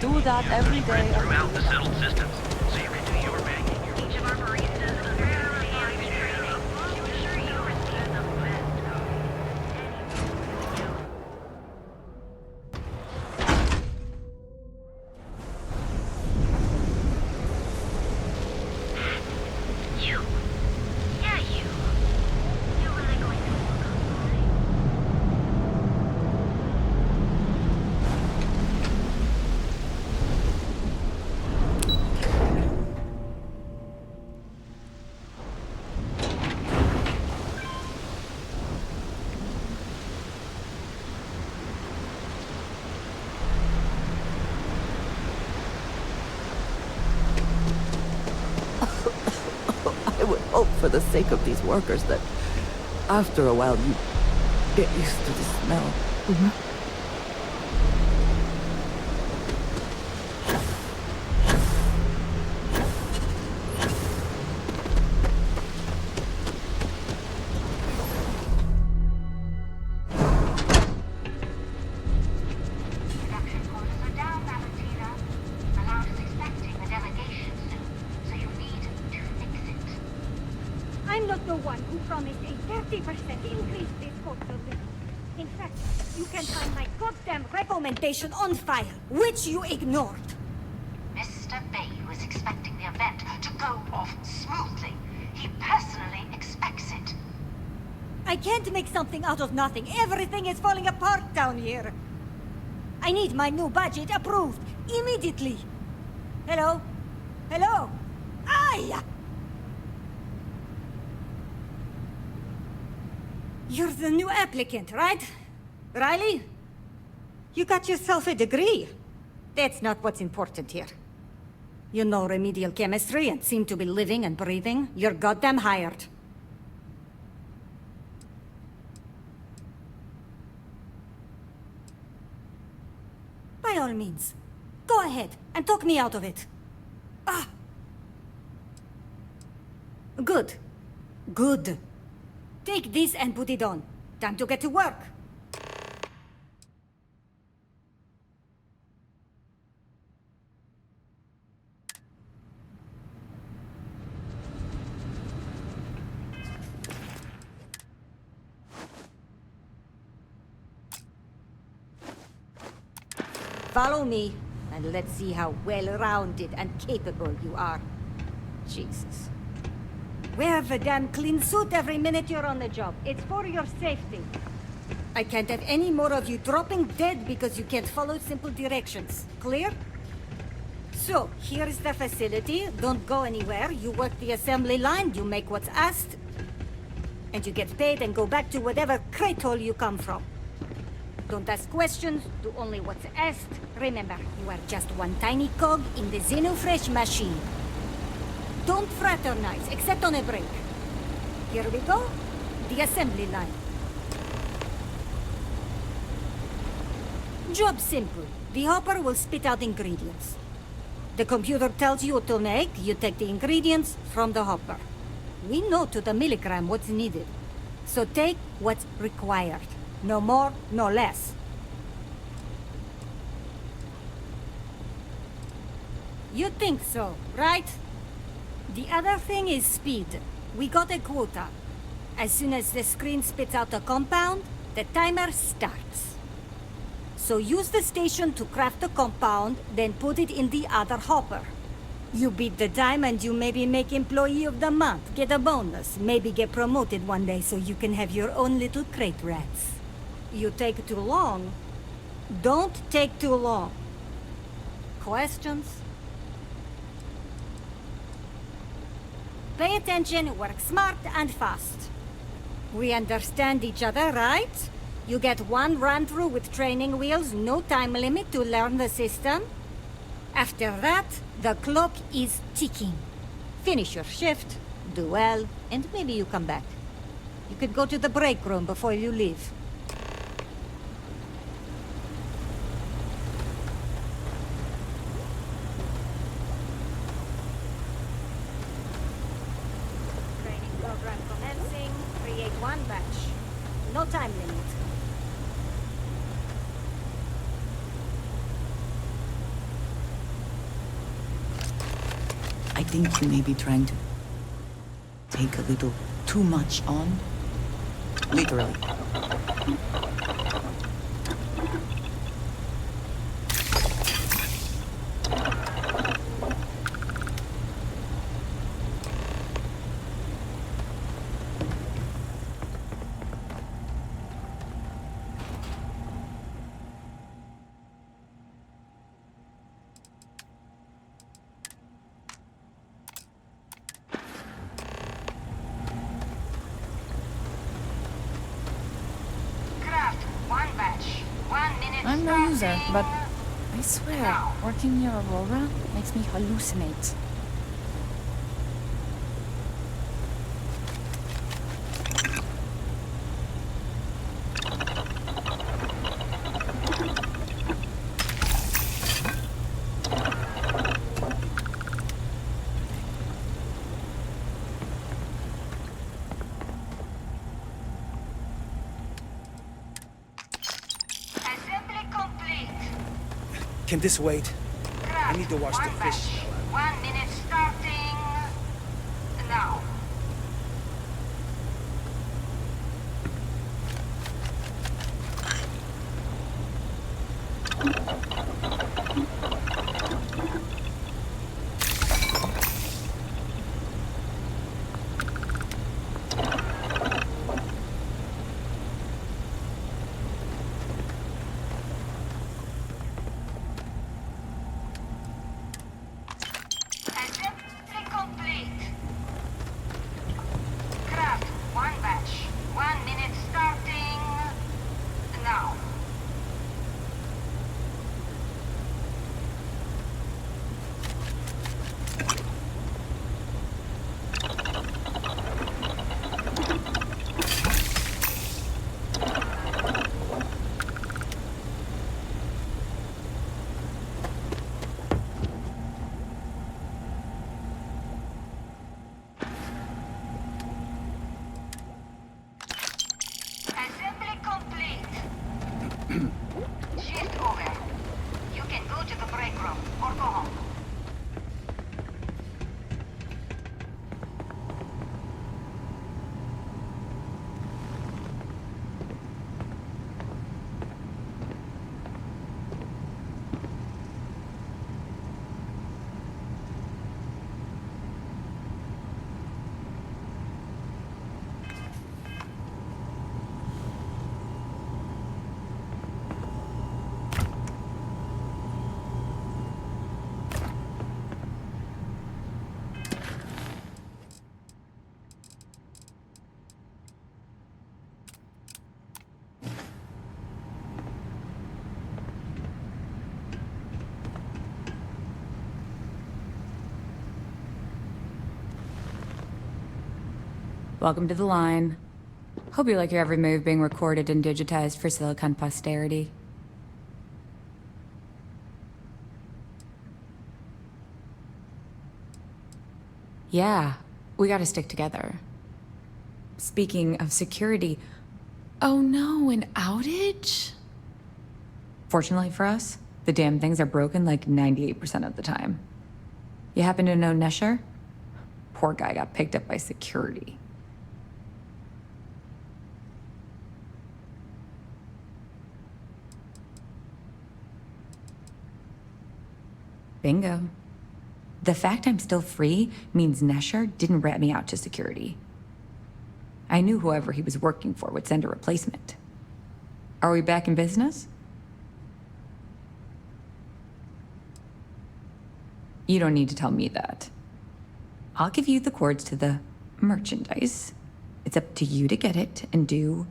Do that every day. Throughout the settled systems, so you can do your banking. Each of our baristas is thoroughly training to ensure you receive the best You. Yeah, you. You're really going to work on I would hope for the sake of these workers that after a while you get used to the smell. I'm not the one who promised a 30% increase this cost of living. In fact, you can find my goddamn recommendation on file, which you ignored. Mr. Bay was expecting the event to go off smoothly. He personally expects it. I can't make something out of nothing. Everything is falling apart down here. I need my new budget approved immediately. Hello? Hello? Aye! You're the new applicant, right? Riley? You got yourself a degree. That's not what's important here. You know remedial chemistry and seem to be living and breathing. You're goddamn hired. By all means, go ahead and talk me out of it. Ah! Good. Good. Take this and put it on. Time to get to work. Follow me, and let's see how well-rounded and capable you are. Jesus. Wear the damn clean suit every minute you're on the job. It's for your safety. I can't have any more of you dropping dead because you can't follow simple directions. Clear? So, here is the facility. Don't go anywhere. You work the assembly line, you make what's asked, and you get paid and go back to whatever crate hole you come from. Don't ask questions, do only what's asked. Remember, you are just one tiny cog in the Xenofresh machine. Don't fraternize, except on a break. Here we go. The assembly line. Job simple. The hopper will spit out ingredients. The computer tells you what to make, you take the ingredients from the hopper. We know to the milligram what's needed. So take what's required. No more, no less. You think so, right? The other thing is speed. We got a quota. As soon as the screen spits out a compound, the timer starts. So use the station to craft the compound, then put it in the other hopper. You beat the time and you maybe make Employee of the Month, get a bonus, maybe get promoted one day so you can have your own little crate rats. You take too long. Don't take too long. Questions? Pay attention, work smart and fast. We understand each other, right? You get one run-through with training wheels, no time limit to learn the system. After that, the clock is ticking. Finish your shift, do well, and maybe you come back. You could go to the break room before you leave. Training program commencing. Create one batch. No time limit. I think you may be trying to take a little too much on. Literally. I'm no user, but I swear, working near Aurora makes me hallucinate. Can this wait? I need to wash the fish. 1 minute starting now. Shift over. You can go to the break room or go home. Welcome to the line. Hope you like your every move being recorded and digitized for Silicon posterity. Yeah, we gotta stick together. Speaking of security, oh no, an outage? Fortunately for us, the damn things are broken like 98% of the time. You happen to know Nesher? Poor guy got picked up by security. Bingo. The fact I'm still free means Nesher didn't rat me out to security. I knew whoever he was working for would send a replacement. Are we back in business? You don't need to tell me that. I'll give you the codes to the merchandise. It's up to you to get it and do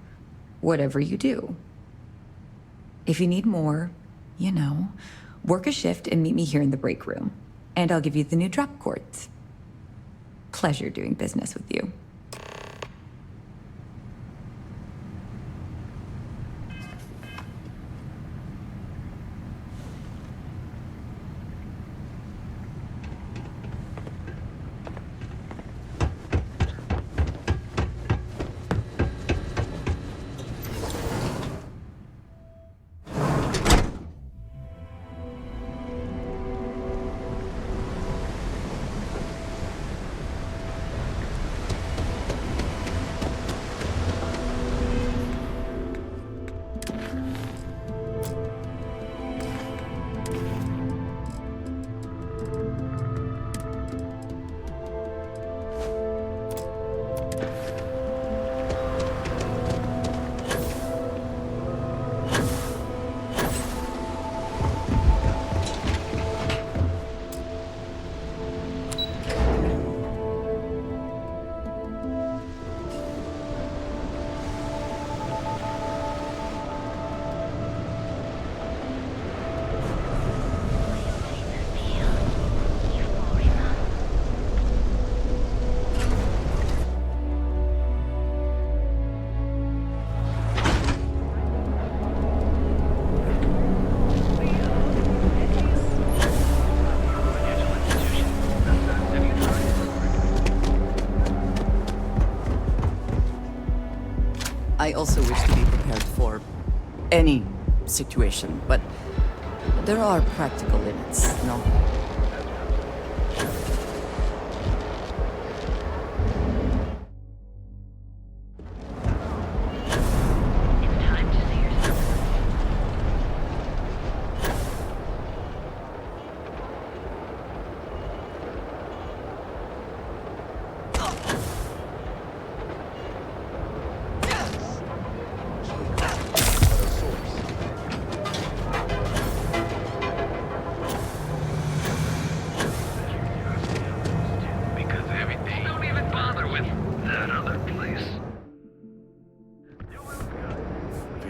whatever you do. If you need more, you know, work a shift and meet me here in the break room. And I'll give you the new drop cords. Pleasure doing business with you. I also wish to be prepared for any situation, but there are practical limits, no?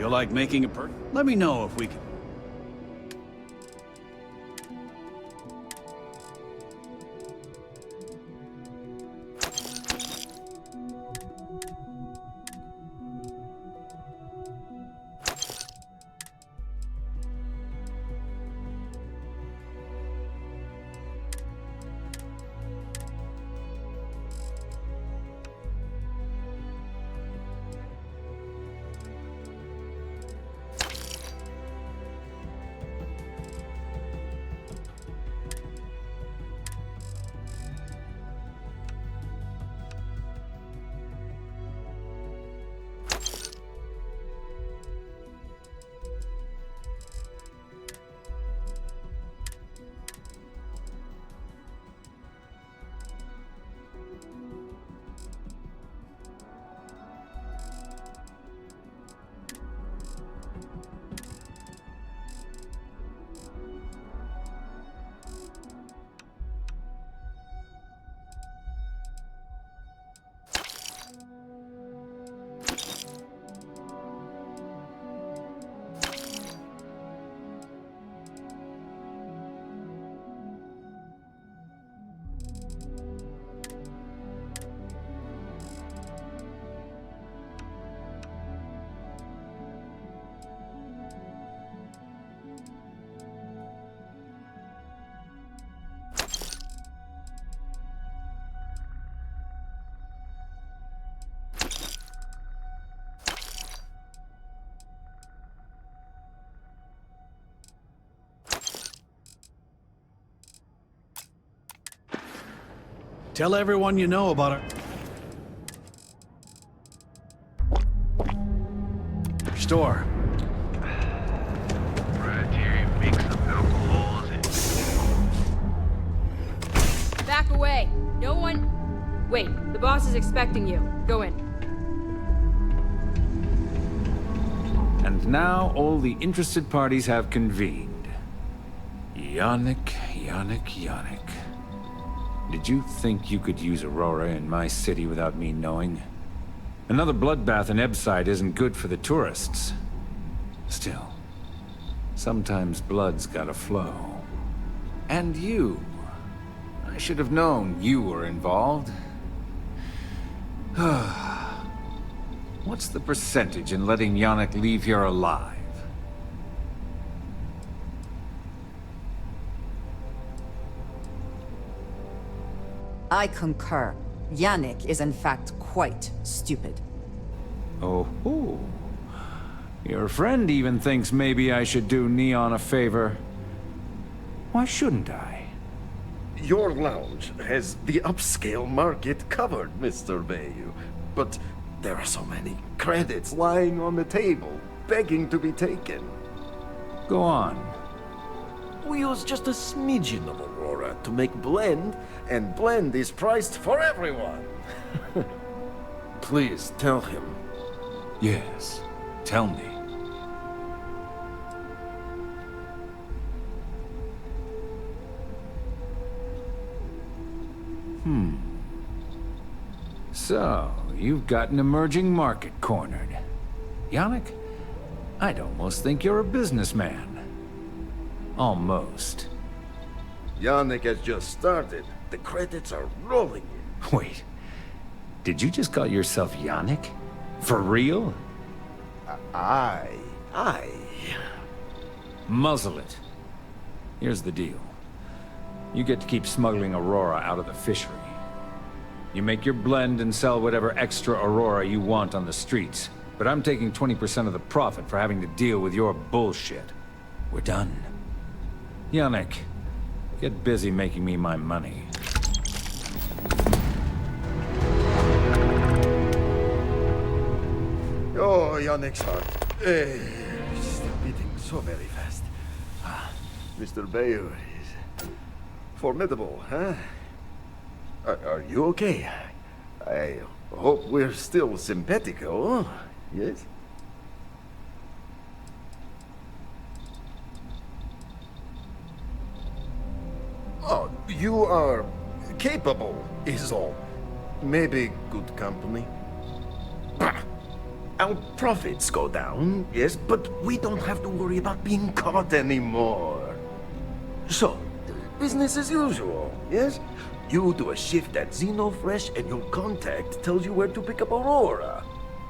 Feel like making a let me know if we can. Tell everyone you know about our store. Proprietary mix of alcohols and... Back away. No one... Wait, the boss is expecting you. Go in. And now all the interested parties have convened. Yannick. Did you think you could use Aurora in my city without me knowing? Another bloodbath in Ebside isn't good for the tourists. Still, sometimes blood's gotta flow. And you. I should have known you were involved. What's the percentage in letting Yannick leave here alive? I concur. Yannick is in fact quite stupid. Oh, your friend even thinks maybe I should do Neon a favor. Why shouldn't I? Your lounge has the upscale market covered, Mr. Bayou. But there are so many credits lying on the table, begging to be taken. Go on. We use just a smidgen of Aurora to make blend, and blend is priced for everyone. Please tell him. Yes, tell me. So, you've got an emerging market cornered. Yannick, I'd almost think you're a businessman. Almost. Yannick has just started. The credits are rolling in. Wait, did you just call yourself Yannick? For real? Aye. Muzzle it. Here's the deal. You get to keep smuggling Aurora out of the fishery. You make your blend and sell whatever extra Aurora you want on the streets. But I'm taking 20% of the profit for having to deal with your bullshit. We're done. Yannick, get busy making me my money. Oh, Yannick's heart. It's beating so very fast. Mr. Bayou is formidable, huh? Are you okay? I hope we're still simpatico, yes? Oh, you are capable, is all. Maybe good company. Bah! Our profits go down, yes, but we don't have to worry about being caught anymore. So, business as usual, yes? You do a shift at Xenofresh and your contact tells you where to pick up Aurora.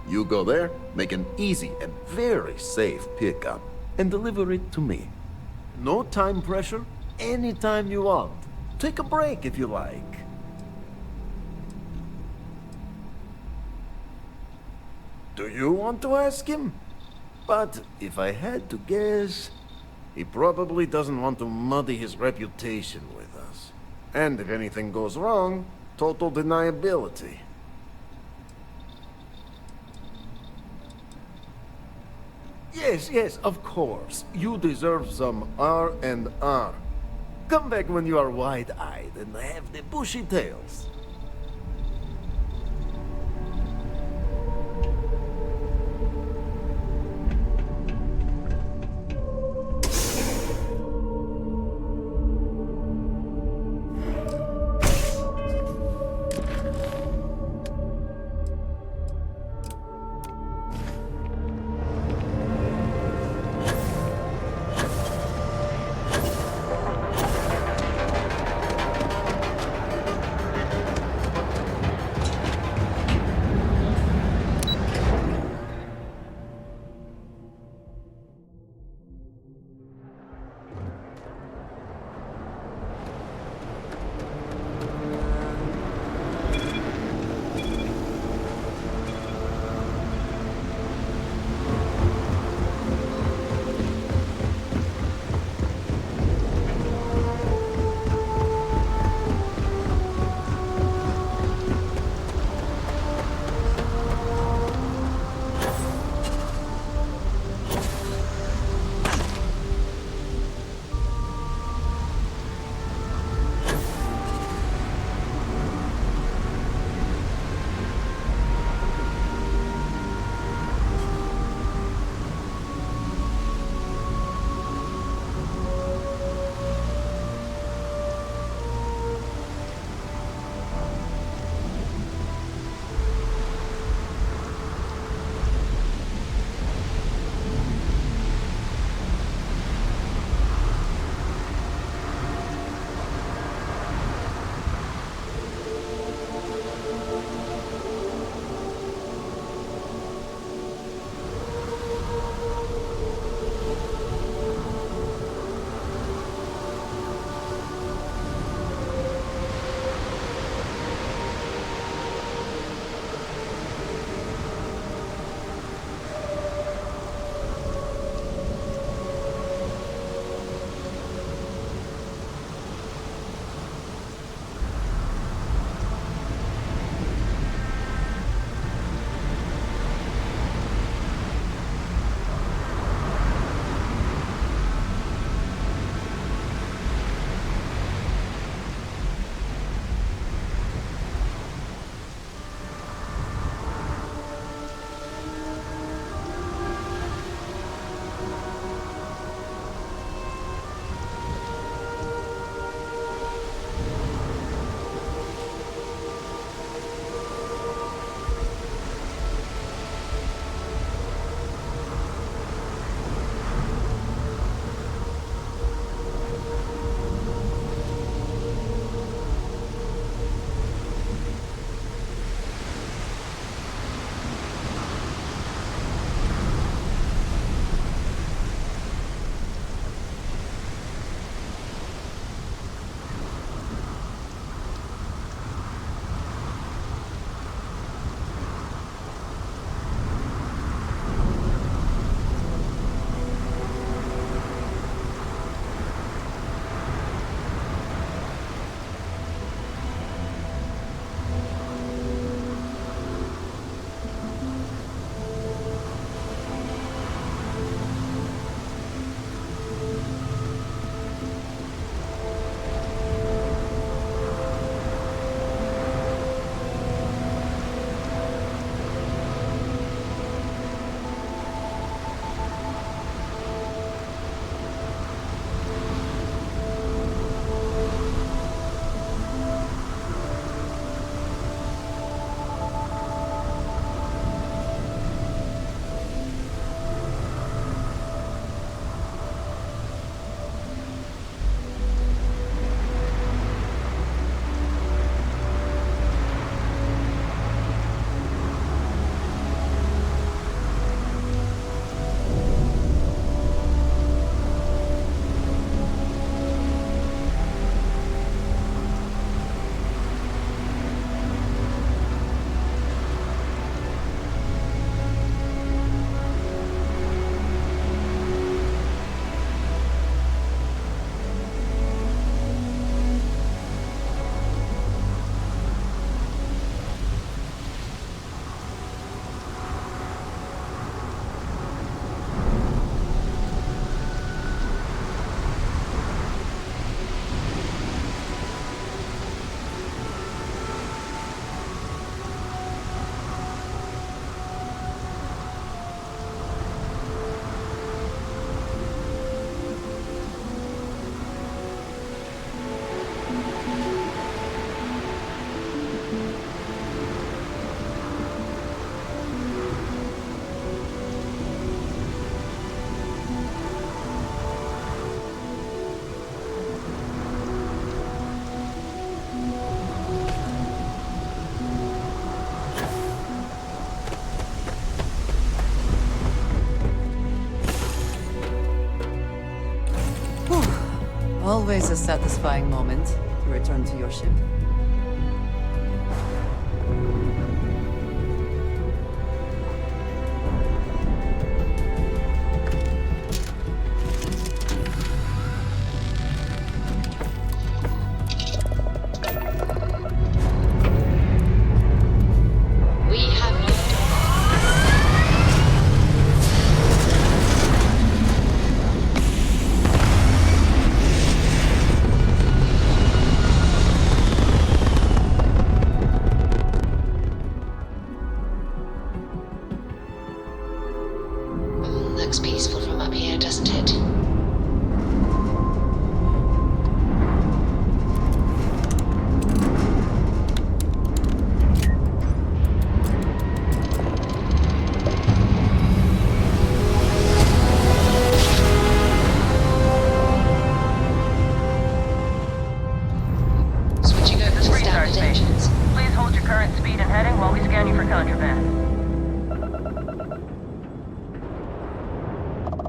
You go there, make an easy and very safe pickup, and deliver it to me. No time pressure, anytime you want. Take a break if you like. Do you want to ask him? But if I had to guess, he probably doesn't want to muddy his reputation with us. And if anything goes wrong, total deniability. Yes, of course. You deserve some R&R. Come back when you are wide-eyed and have the bushy tails. Always a satisfying moment to return to your ship. We have looks peaceful from up here, doesn't it? Switching over to standard engines. Please hold your current speed and heading while we scan you for contraband.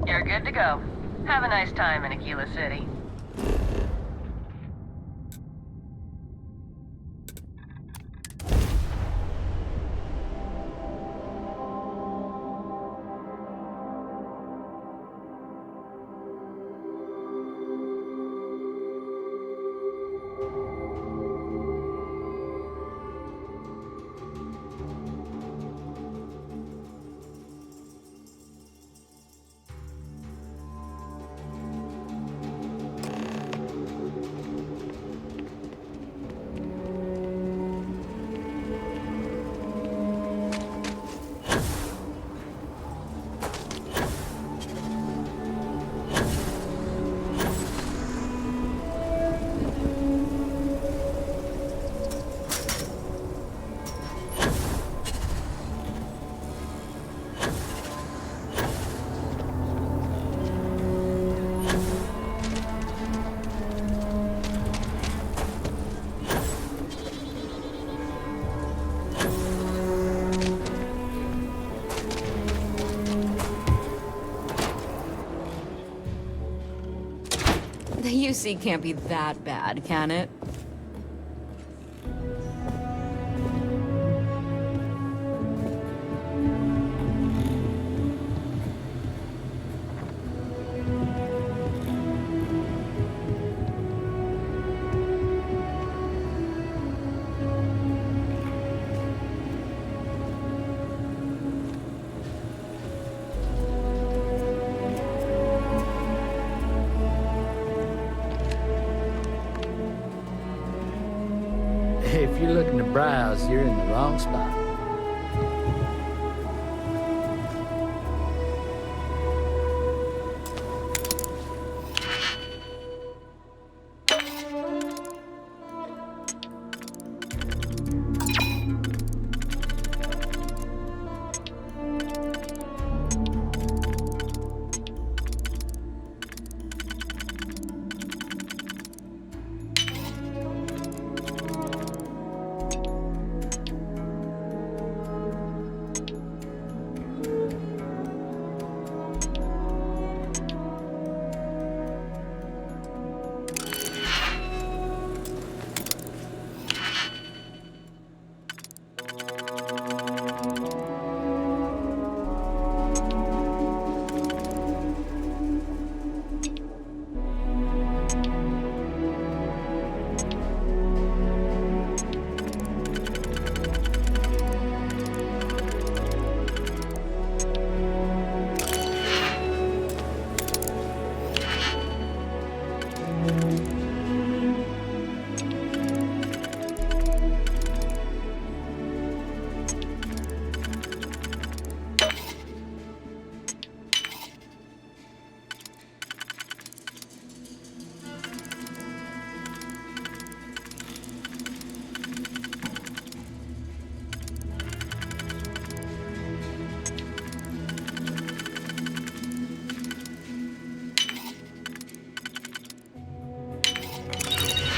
You're good to go. Have a nice time in Aquila City. The UC can't be that bad, can it? If you're looking to browse, you're in the wrong spot.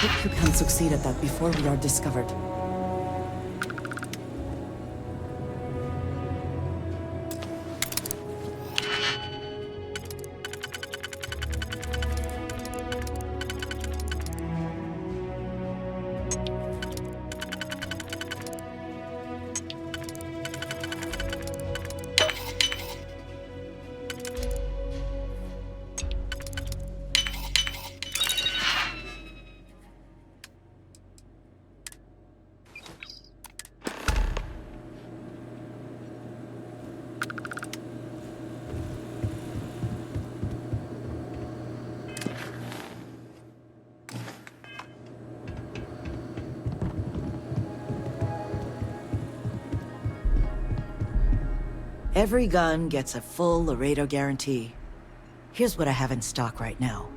Hope you can succeed at that before we are discovered. Every gun gets a full Laredo guarantee. Here's what I have in stock right now.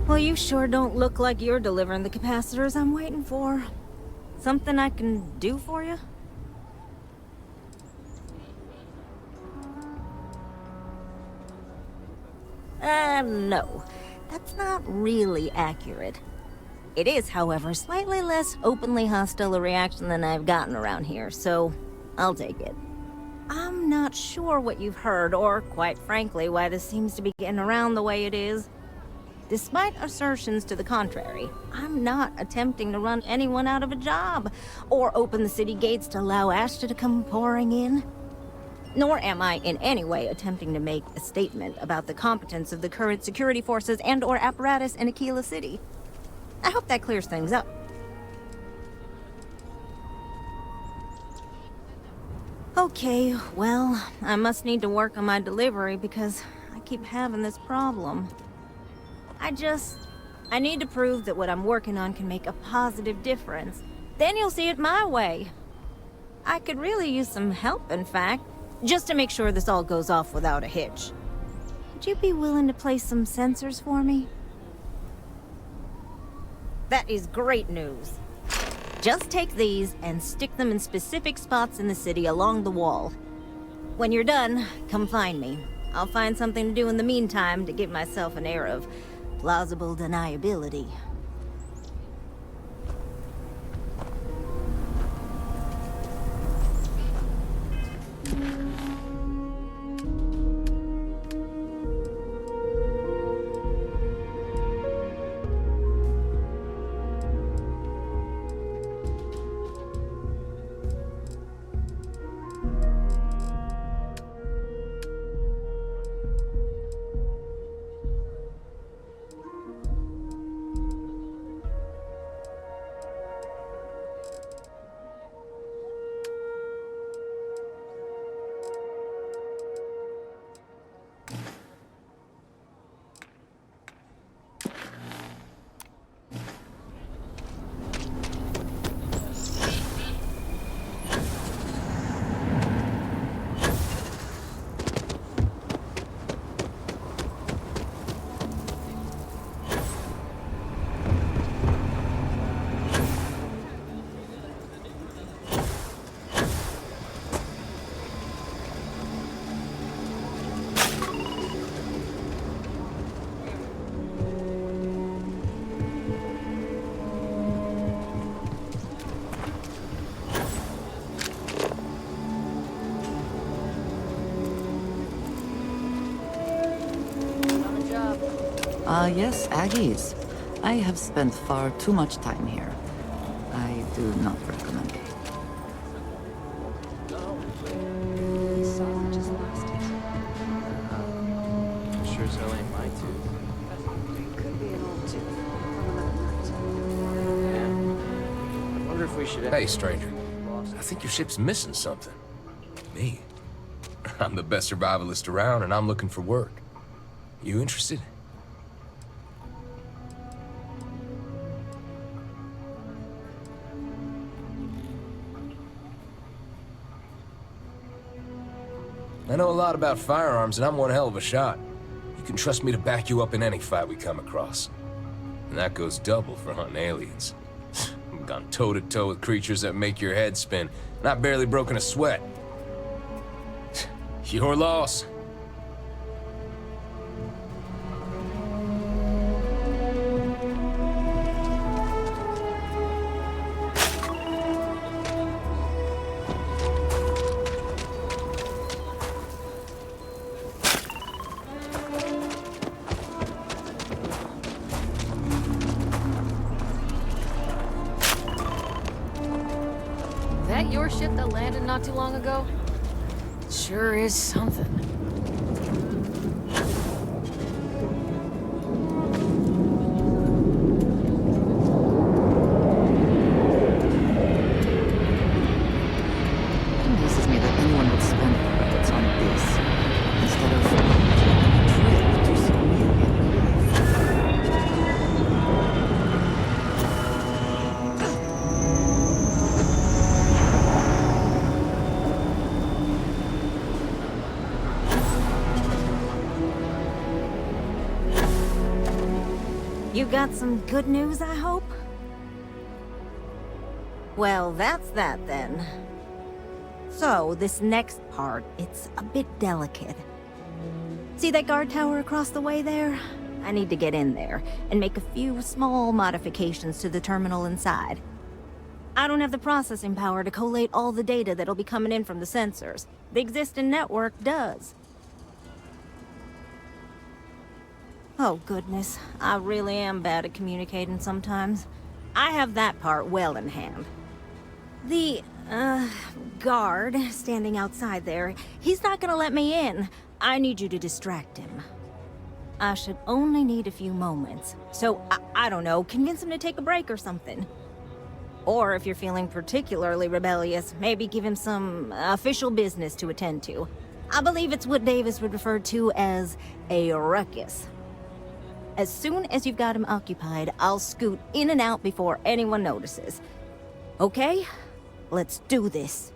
Well, you sure don't look like you're delivering the capacitors I'm waiting for. Something I can do for you? No. That's not really accurate. It is, however, slightly less openly hostile a reaction than I've gotten around here, so I'll take it. I'm not sure what you've heard, or, quite frankly, why this seems to be getting around the way it is. Despite assertions to the contrary, I'm not attempting to run anyone out of a job, or open the city gates to allow Ashta to come pouring in. Nor am I in any way attempting to make a statement about the competence of the current security forces and/or apparatus in Aquila City. I hope that clears things up. Okay, well, I must need to work on my delivery because I keep having this problem. I need to prove that what I'm working on can make a positive difference. Then you'll see it my way. I could really use some help, in fact, just to make sure this all goes off without a hitch. Would you be willing to place some sensors for me? That is great news. Just take these and stick them in specific spots in the city along the wall. When you're done, come find me. I'll find something to do in the meantime to give myself an air of plausible deniability. Yes, Aggies. I have spent far too much time here. I do not recommend it. Sure as hell ain't my tooth. Could be an old tooth from another night. I wonder if we should... Hey, stranger. I think your ship's missing something. Me? I'm the best survivalist around, and I'm looking for work. You interested? I know a lot about firearms, and I'm one hell of a shot. You can trust me to back you up in any fight we come across. And that goes double for hunting aliens. I've gone toe-to-toe with creatures that make your head spin, and I've barely broken a sweat. Your loss. That your ship that landed not too long ago? Sure is something. It amazes me that anyone would spend credits on this instead of taking a trip to some alien You got some good news, I hope? Well, that's that then. So, this next part, it's a bit delicate. See that guard tower across the way there? I need to get in there and make a few small modifications to the terminal inside. I don't have the processing power to collate all the data that'll be coming in from the sensors. The existing network does. Oh goodness, I really am bad at communicating sometimes. I have that part well in hand. The, guard standing outside there, he's not gonna let me in. I need you to distract him. I should only need a few moments. So, I don't know, convince him to take a break or something. Or if you're feeling particularly rebellious, maybe give him some official business to attend to. I believe it's what Davis would refer to as a ruckus. As soon as you've got him occupied, I'll scoot in and out before anyone notices. Okay? Let's do this.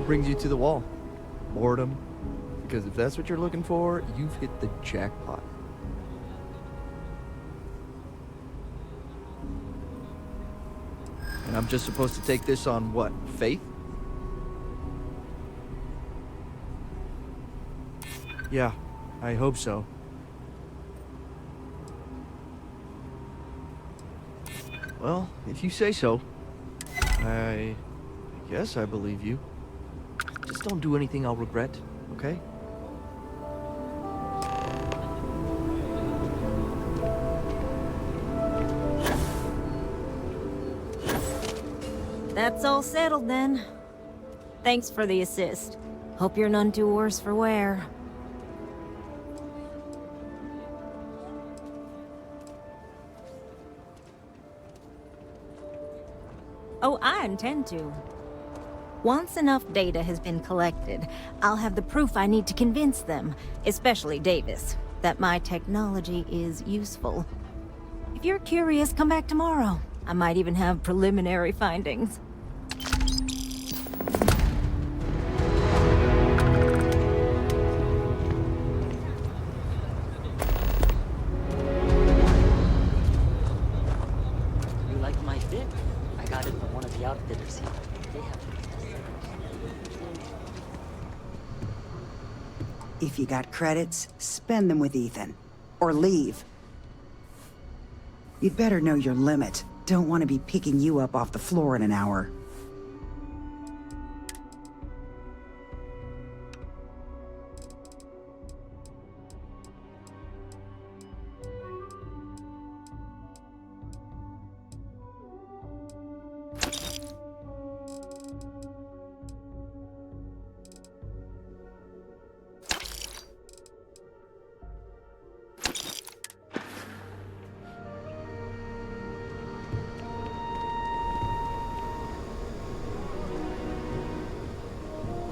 Brings you to the wall. Boredom. Because if that's what you're looking for, you've hit the jackpot. And I'm just supposed to take this on what? Faith? Yeah, I hope so. Well, if you say so. I guess I believe you. Just don't do anything I'll regret, okay? all settled then. Thanks for the assist. Hope you're none too worse for wear. Oh, I intend to. Once enough data has been collected, I'll have the proof I need to convince them, especially Davis, that my technology is useful. If you're curious, come back tomorrow. I might even have preliminary findings. You like my fit? I got it from one of the outfitters here. They have If you got credits, spend them with Ethan. Or leave. You'd better know your limit. Don't want to be picking you up off the floor in an hour.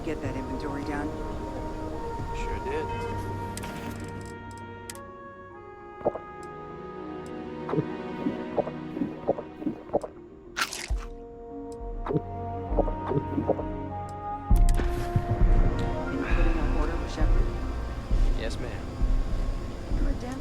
Get that inventory done? Sure did. Anything on order for Shepard? Yes, ma'am. You're a damn...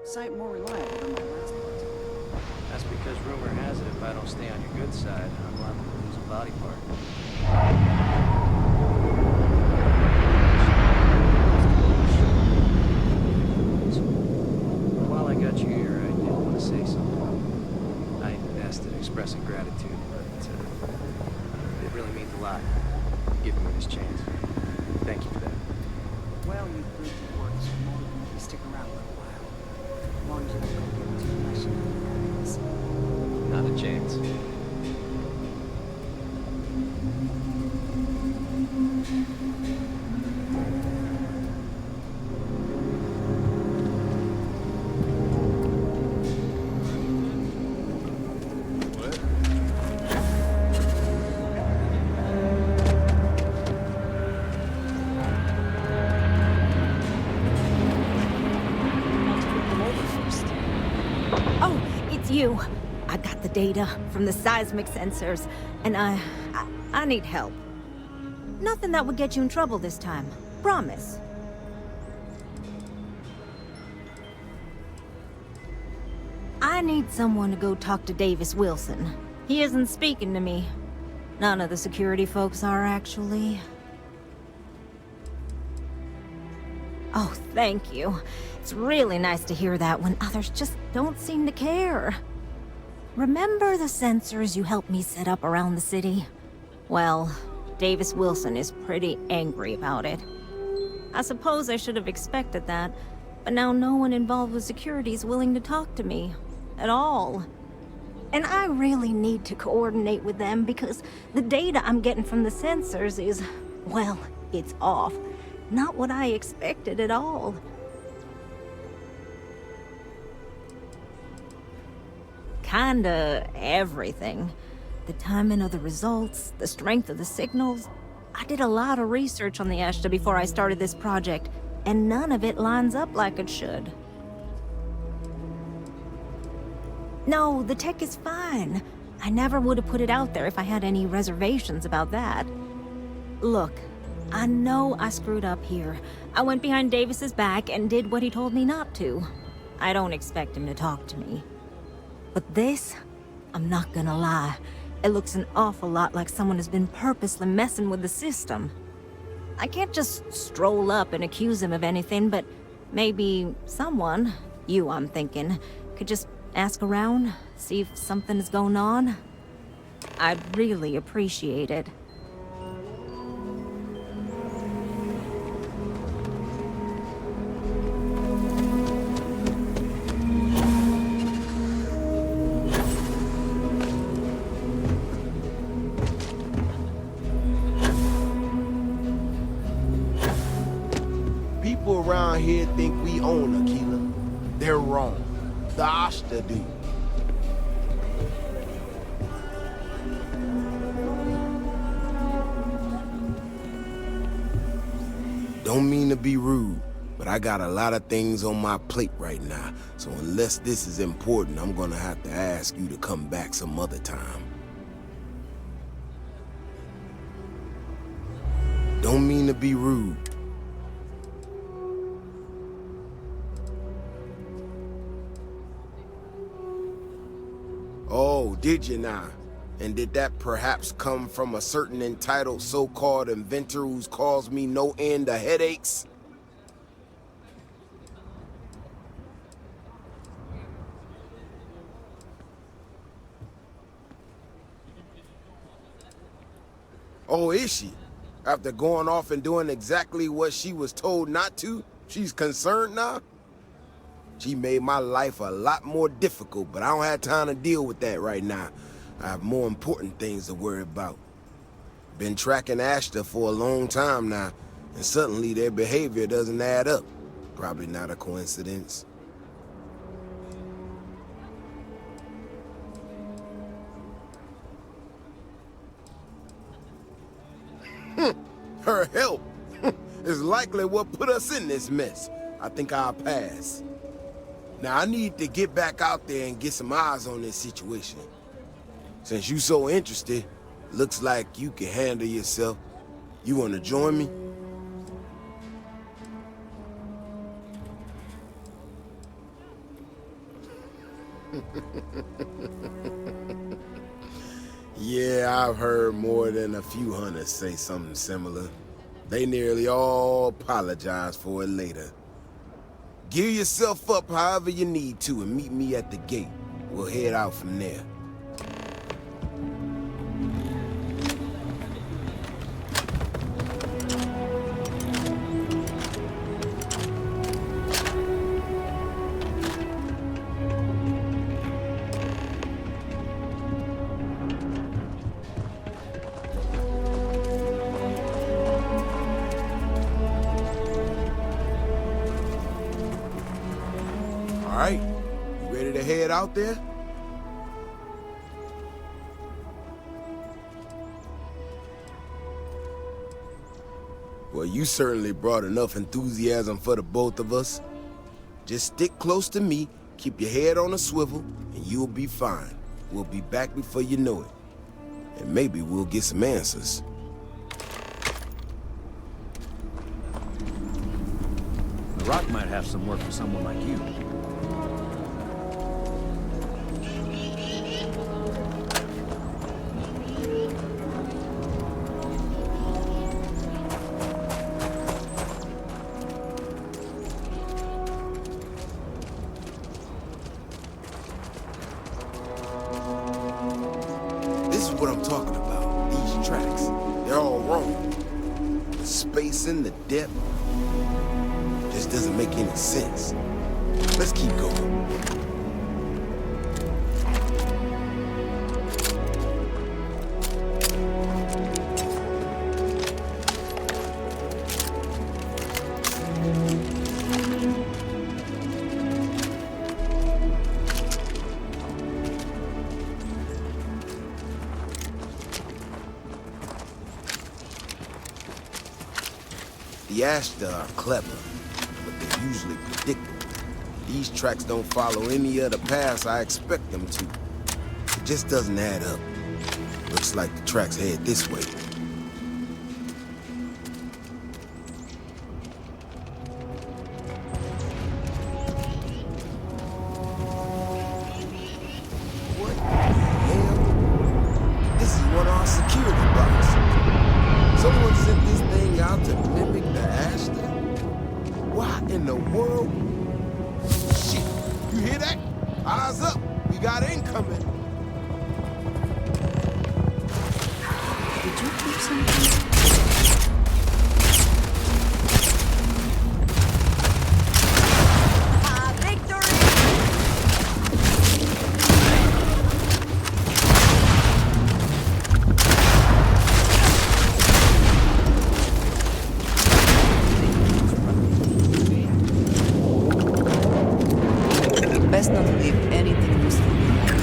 Sight more reliable than my last part. That's because rumor has it if I don't stay on your good side, I'm liable to lose a body part. While I got you here, I did want to say something. I ain't best at expressing gratitude, but it really means a lot, giving me this chance. Thank you for that. Well, you've proved your worth, so maybe stick around for a while. As long as you don't go get too much shenanigans. Not a chance. Oh, it's you. I got the data from the seismic sensors, and I need help. Nothing that would get you in trouble this time. Promise. I need someone to go talk to Davis Wilson. He isn't speaking to me. None of the security folks are, actually. Oh, thank you. It's really nice to hear that when others just don't seem to care. Remember the sensors you helped me set up around the city? Well, Davis Wilson is pretty angry about it. I suppose I should have expected that, but now no one involved with security is willing to talk to me. At all. And I really need to coordinate with them because the data I'm getting from the sensors is, well, it's off. Not what I expected at all. Kinda everything. The timing of the results, the strength of the signals. I did a lot of research on the Ashta before I started this project, and none of it lines up like it should. No, the tech is fine. I never would have put it out there if I had any reservations about that. Look, I know I screwed up here. I went behind Davis's back and did what he told me not to. I don't expect him to talk to me. But this, I'm not gonna lie, it looks an awful lot like someone has been purposely messing with the system. I can't just stroll up and accuse him of anything, but maybe someone, you I'm thinking, could just ask around, see if something is going on. I'd really appreciate it. People around here think we own Aquila. They're wrong. The Ashta do. Don't mean to be rude, but I got a lot of things on my plate right now, so unless this is important, I'm gonna have to ask you to come back some other time. Don't mean to be rude. Oh, did you now? And did that perhaps come from a certain entitled so-called inventor who's caused me no end of headaches? Oh, is she? After going off and doing exactly what she was told not to, she's concerned now? She made my life a lot more difficult, but I don't have time to deal with that right now. I have more important things to worry about. Been tracking Ashta for a long time now, and suddenly their behavior doesn't add up. Probably not a coincidence. Her help is likely what put us in this mess. I think I'll pass. Now I need to get back out there and get some eyes on this situation. Since you so interested, looks like you can handle yourself. You want to join me? Yeah, I've heard more than a few hunters say something similar. They nearly all apologize for it later. Gear yourself up however you need to and meet me at the gate. We'll head out from there. All right, you ready to head out there? Well, you certainly brought enough enthusiasm for the both of us. Just stick close to me, keep your head on a swivel, and you'll be fine. We'll be back before you know it. And maybe we'll get some answers. The Rock might have some work for someone like you. This is what I'm talking about, these tracks. They're all wrong. The spacing, the depth, just doesn't make any sense. Let's keep going. The Ashta are clever, but they're usually predictable. These tracks don't follow any of the paths I expect them to. It just doesn't add up. Looks like the tracks head this way. What the hell? This is one of our security boxes. Someone sent this thing out to mimic the Ashton? Why in the world? Shit, you hear that? Eyes up, we got incoming. Did you keep something? Best not to leave anything useful behind.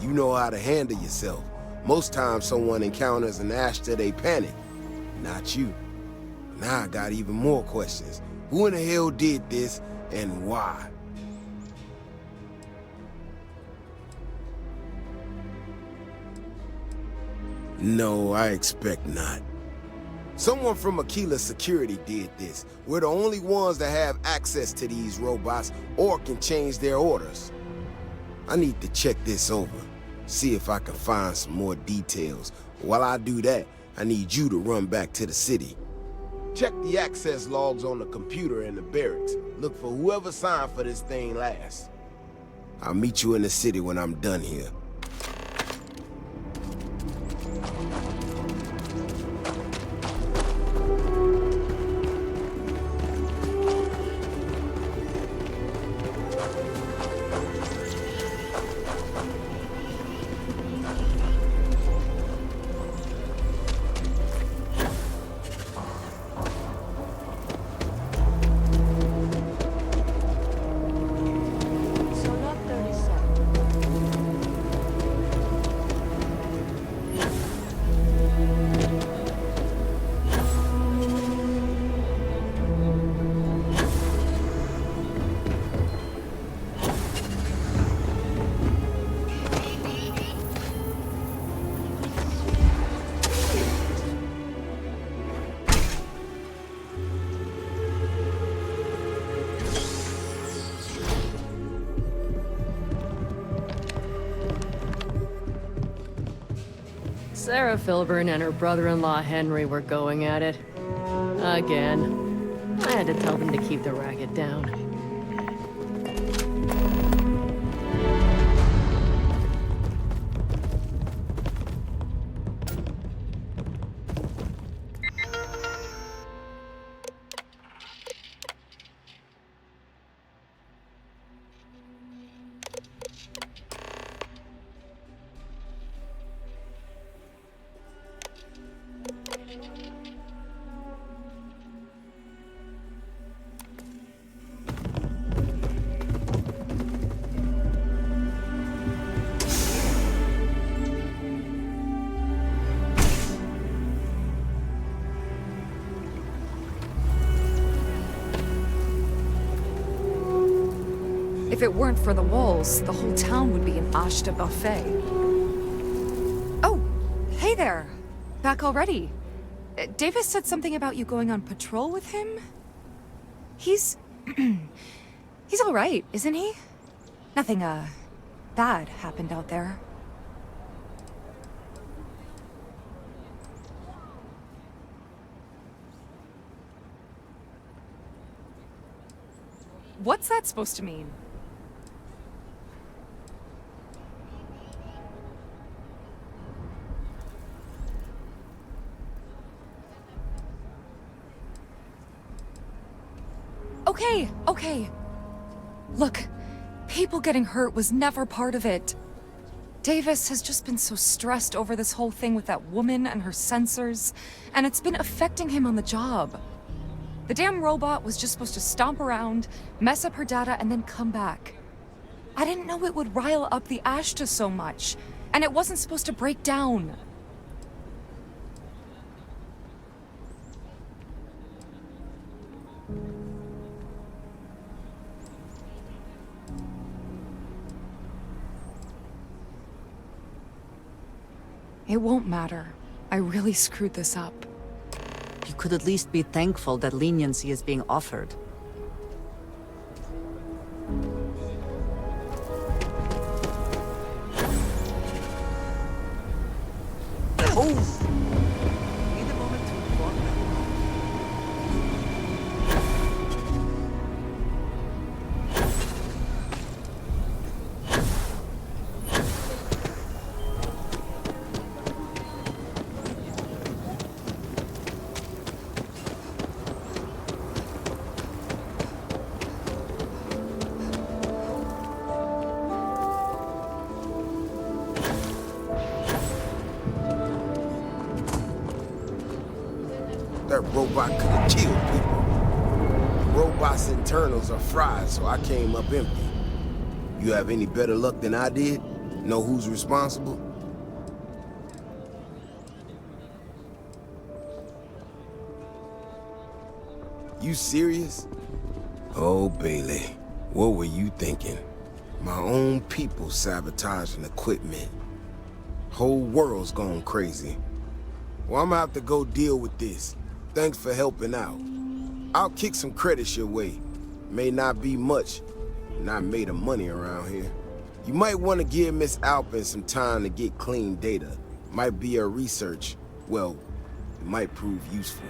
You know how to handle yourself. Most times someone encounters an Ashta, they panic. Not you. Now I got even more questions. Who in the hell did this, and why? No, I expect not. Someone from Aquila Security did this. We're the only ones that have access to these robots or can change their orders. I need to check this over, see if I can find some more details. While I do that, I need you to run back to the city. Check the access logs on the computer in the barracks. Look for whoever signed for this thing last. I'll meet you in the city when I'm done here. Sarah Filburn and her brother-in-law Henry were going at it. Again. I had to tell them to keep the racket down. If it weren't for the walls, the whole town would be an Ashta buffet. Oh, hey there. Back already. Davis said something about you going on patrol with him? He's... he's alright, isn't he? Nothing, bad happened out there. What's that supposed to mean? Okay, okay. Look, people getting hurt was never part of it. Davis has just been so stressed over this whole thing with that woman and her sensors, and it's been affecting him on the job. The damn robot was just supposed to stomp around, mess up her data, and then come back. I didn't know it would rile up the Ashta so much, and it wasn't supposed to break down. It won't matter. I really screwed this up. You could at least be thankful that leniency is being offered. Oh! Need a moment to inform them. That robot could have killed people. The robot's internals are fried, so I came up empty. You have any better luck than I did? Know who's responsible? You serious? Oh, Bailey, what were you thinking? My own people sabotaging equipment. Whole world's gone crazy. Well, I'm gonna have to go deal with this. Thanks for helping out. I'll kick some credits your way. May not be much, not made of money around here. You might want to give Miss Alpin some time to get clean data. Might be her research. Well, it might prove useful.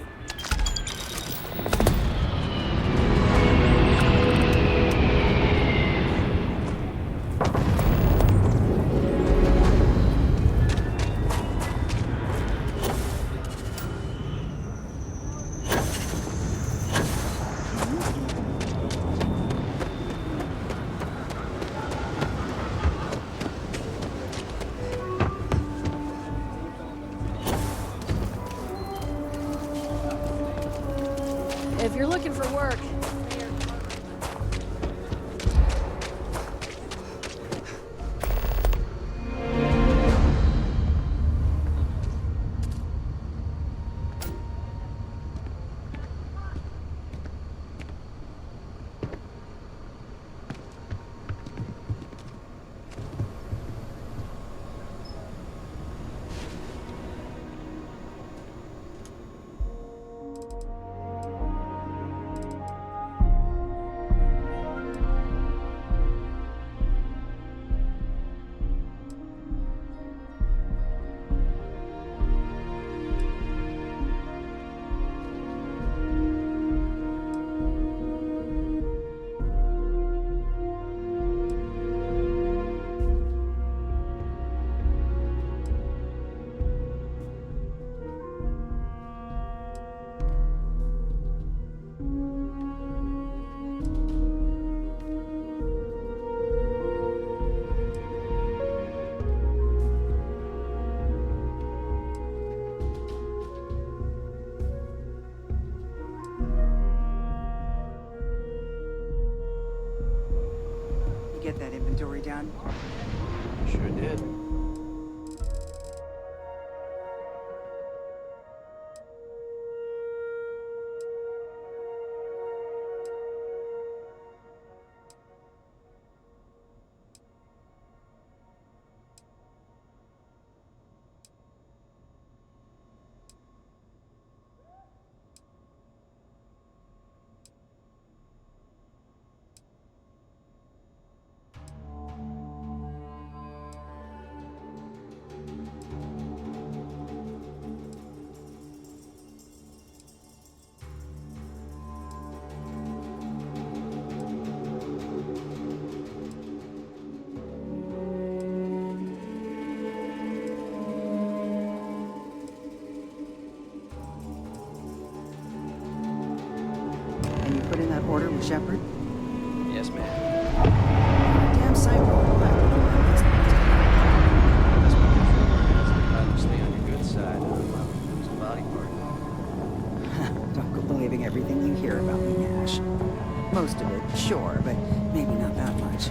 If you're looking for work, You get that inventory done? Sure did. Shepard? Yes, ma'am. Damn sight rolling left. That's because Roar has I'd rather stay on your good side while we lose a body part. Don't go believing everything you hear about me, Nash. Most of it, sure, but maybe not that much.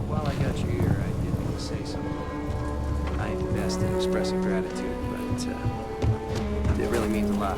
While I got you here, I did want to say something. I ain't best at expressing gratitude, but it really means a lot.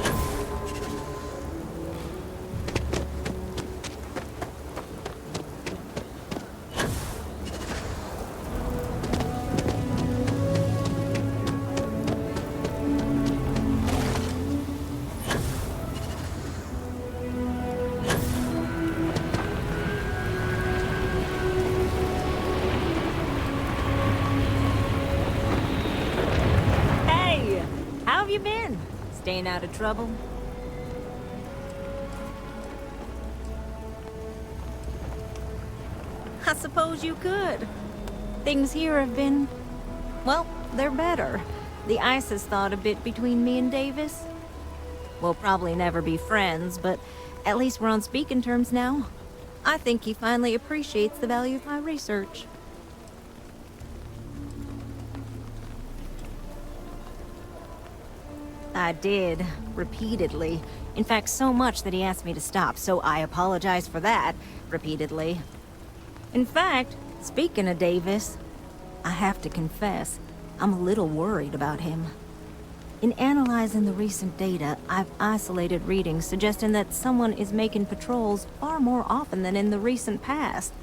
Hey! How have you been? Staying out of trouble? I suppose you could. Things here have been... well, they're better. The ice has thawed a bit between me and Davis. We'll probably never be friends, but at least we're on speaking terms now. I think he finally appreciates the value of my research. I did, repeatedly. In fact, so much that he asked me to stop, so I apologize for that, repeatedly. In fact, speaking of Davis, I have to confess, I'm a little worried about him. In analyzing the recent data, I've isolated readings suggesting that someone is making patrols far more often than in the recent past.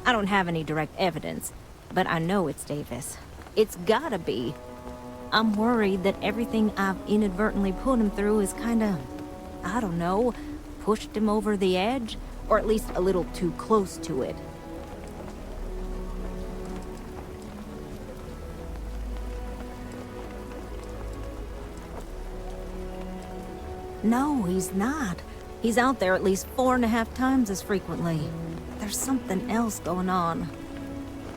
I don't have any direct evidence, but I know it's Davis. It's gotta be. I'm worried that everything I've inadvertently put him through is kinda, I don't know, pushed him over the edge, or at least a little too close to it. No, he's not. He's out there at least 4.5 times as frequently. There's something else going on.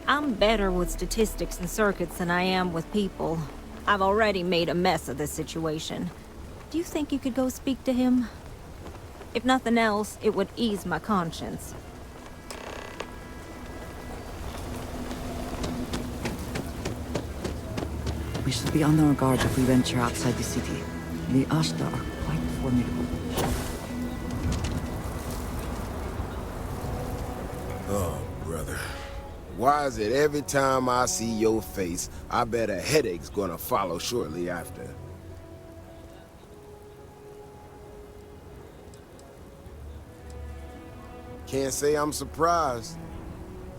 I'm better with statistics and circuits than I am with people. I've already made a mess of this situation. Do you think you could go speak to him? If nothing else, it would ease my conscience. We should be on our guard if we venture outside the city. The Ashta are quite formidable. Oh, brother. Why is it every time I see your face, I bet a headache's gonna follow shortly after? Can't say I'm surprised.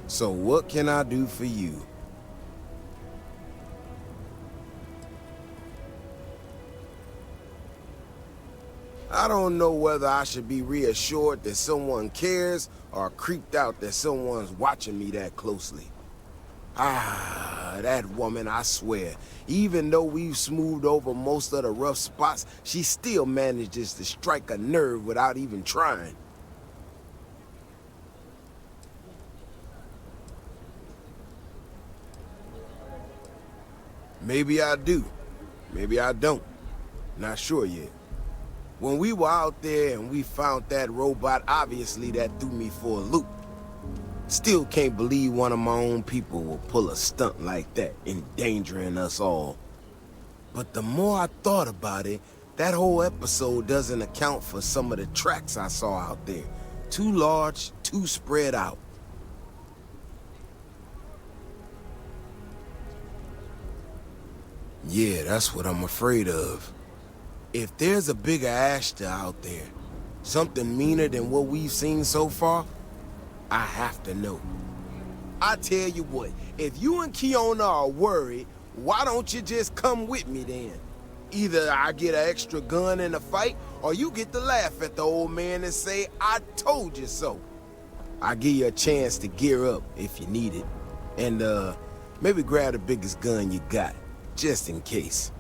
So what can I do for you? I don't know whether I should be reassured that someone cares or creeped out that someone's watching me that closely. Ah, that woman, I swear. Even though we've smoothed over most of the rough spots, she still manages to strike a nerve without even trying. Maybe I do. Maybe I don't. Not sure yet. When we were out there and we found that robot, obviously that threw me for a loop. Still can't believe one of my own people will pull a stunt like that, endangering us all. But the more I thought about it, that whole episode doesn't account for some of the tracks I saw out there. Too large, too spread out. Yeah, that's what I'm afraid of. If there's a bigger Ashta out there, something meaner than what we've seen so far, I have to know. I tell you what, if you and Kiona are worried, why don't you just come with me then? Either I get an extra gun in the fight, or you get to laugh at the old man and say, I told you so. I'll give you a chance to gear up if you need it. And maybe grab the biggest gun you got, just in case.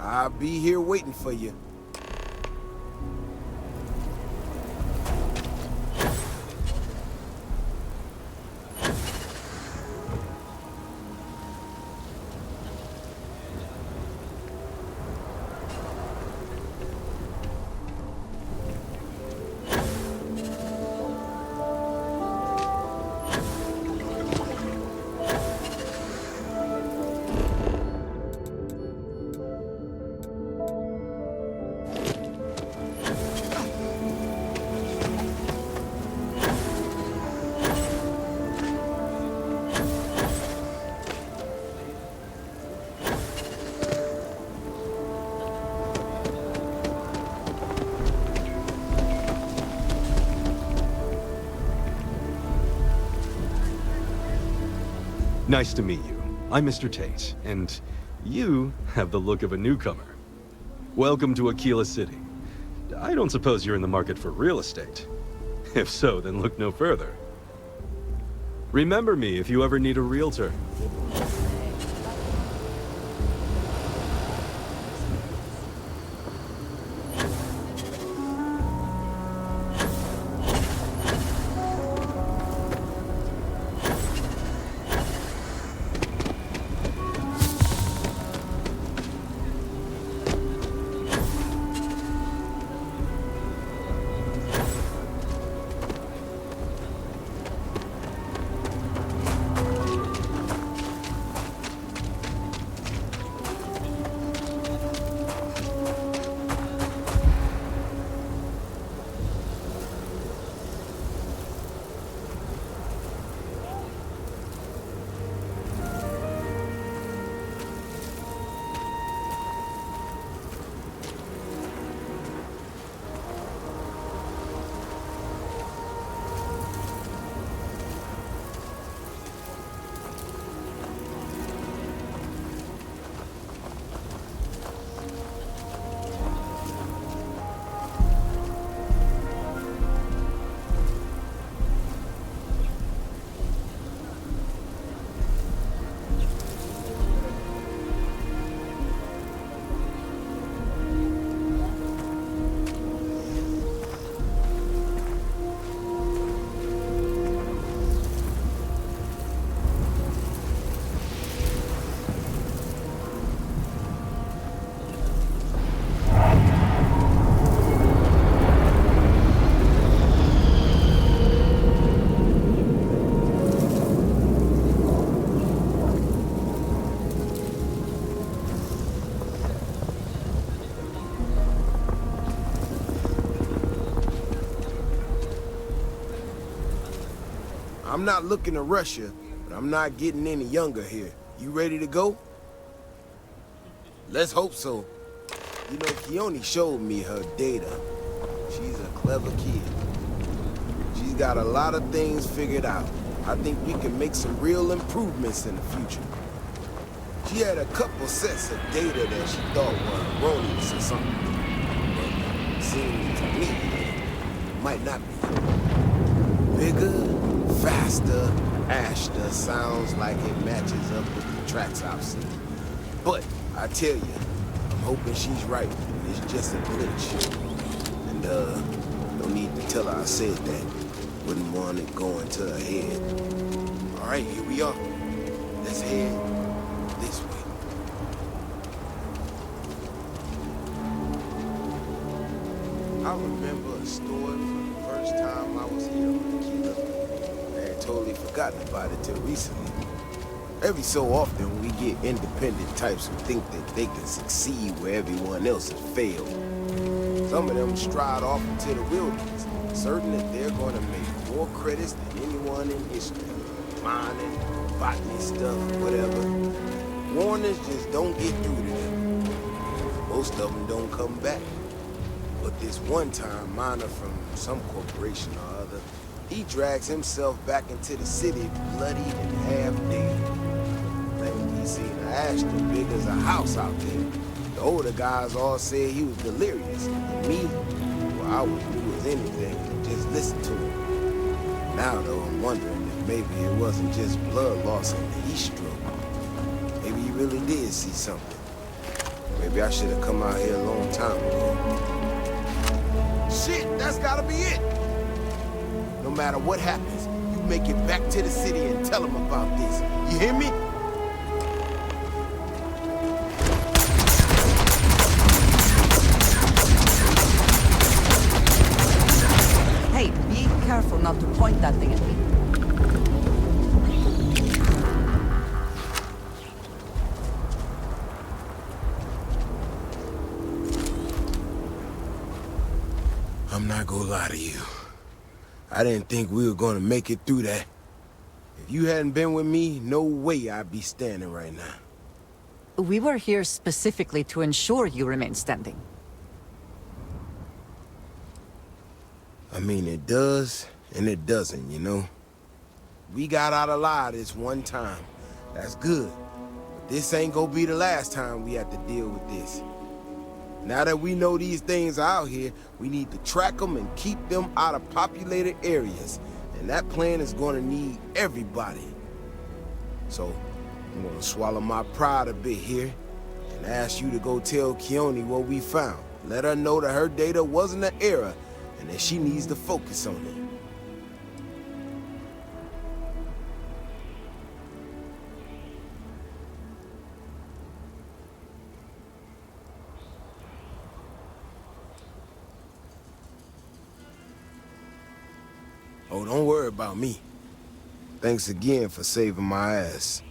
I'll be here waiting for you. Nice to meet you. I'm Mr. Tate, and you have the look of a newcomer. Welcome to Aquila City. I don't suppose you're in the market for real estate. If so, then look no further. Remember me if you ever need a realtor. I'm not looking to rush you, but I'm not getting any younger here. You ready to go? Let's hope so. You know, Keone showed me her data. She's a clever kid. She's got a lot of things figured out. I think we can make some real improvements in the future. She had a couple sets of data that she thought were erroneous or something. But seems to me, it might not be. Bigger, faster, Ashta sounds like it matches up with the tracks I've seen. But I tell you, I'm hoping she's right. It's just a glitch. And no need to tell her I said that. Wouldn't want it going to her head. All right, here we are. Let's head this way. I remember a story from the first time I was here on Aquila. I had totally forgotten about it till recently. Every so often, we get independent types who think that they can succeed where everyone else has failed. Some of them stride off into the wilderness, certain that they're going to make more credits than anyone in history. Mining, botany stuff, whatever. Warners just don't get through to them. Most of them don't come back. But this one-time miner from some corporation or other, he drags himself back into the city bloodied and half-dead. Claimed he seen an Ashton big as a house out there. The older guys all said he was delirious. And me, well, I wouldn't do as anything and just listen to him. Now, though, I'm wondering if maybe it wasn't just blood loss and heat stroke. Maybe he really did see something. Maybe I should have come out here a long time ago. Shit, that's gotta be it! No matter what happens, you make it back to the city and tell them about this. You hear me? Hey, be careful not to point that thing at me. I'm not gonna lie to you. I didn't think we were gonna make it through that. If you hadn't been with me, no way I'd be standing right now. We were here specifically to ensure you remain standing. I mean, it does, and it doesn't, you know? We got out alive this one time, That's good. But this ain't gonna be the last time we have to deal with this. Now that we know these things are out here, we need to track them and keep them out of populated areas. And that plan is gonna need everybody. So, I'm gonna swallow my pride a bit here and ask you to go tell Keone what we found. Let her know that her data wasn't an error and that she needs to focus on it. Oh, don't worry about me. Thanks again for saving my ass.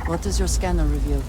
What does your scanner reveal?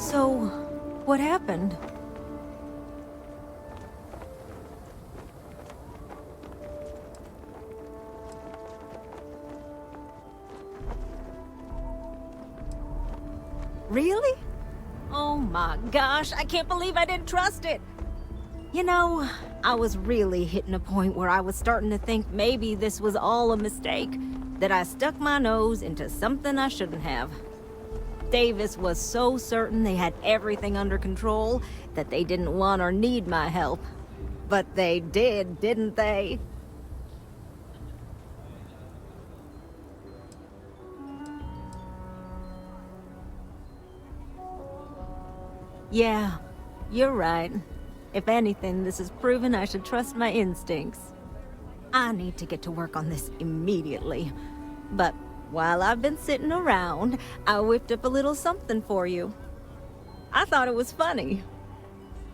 So, what happened? Really? Oh my gosh, I can't believe I didn't trust it. You know, I was really hitting a point where I was starting to think maybe this was all a mistake, that I stuck my nose into something I shouldn't have. Davis was so certain they had everything under control that they didn't want or need my help. But they did, didn't they? Yeah, you're right. If anything, this has proven I should trust my instincts. I need to get to work on this immediately. But while I've been sitting around, I whipped up a little something for you. I thought it was funny.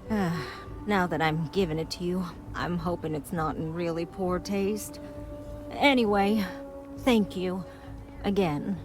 Now that I'm giving it to you, I'm hoping it's not in really poor taste. Anyway, thank you. Again.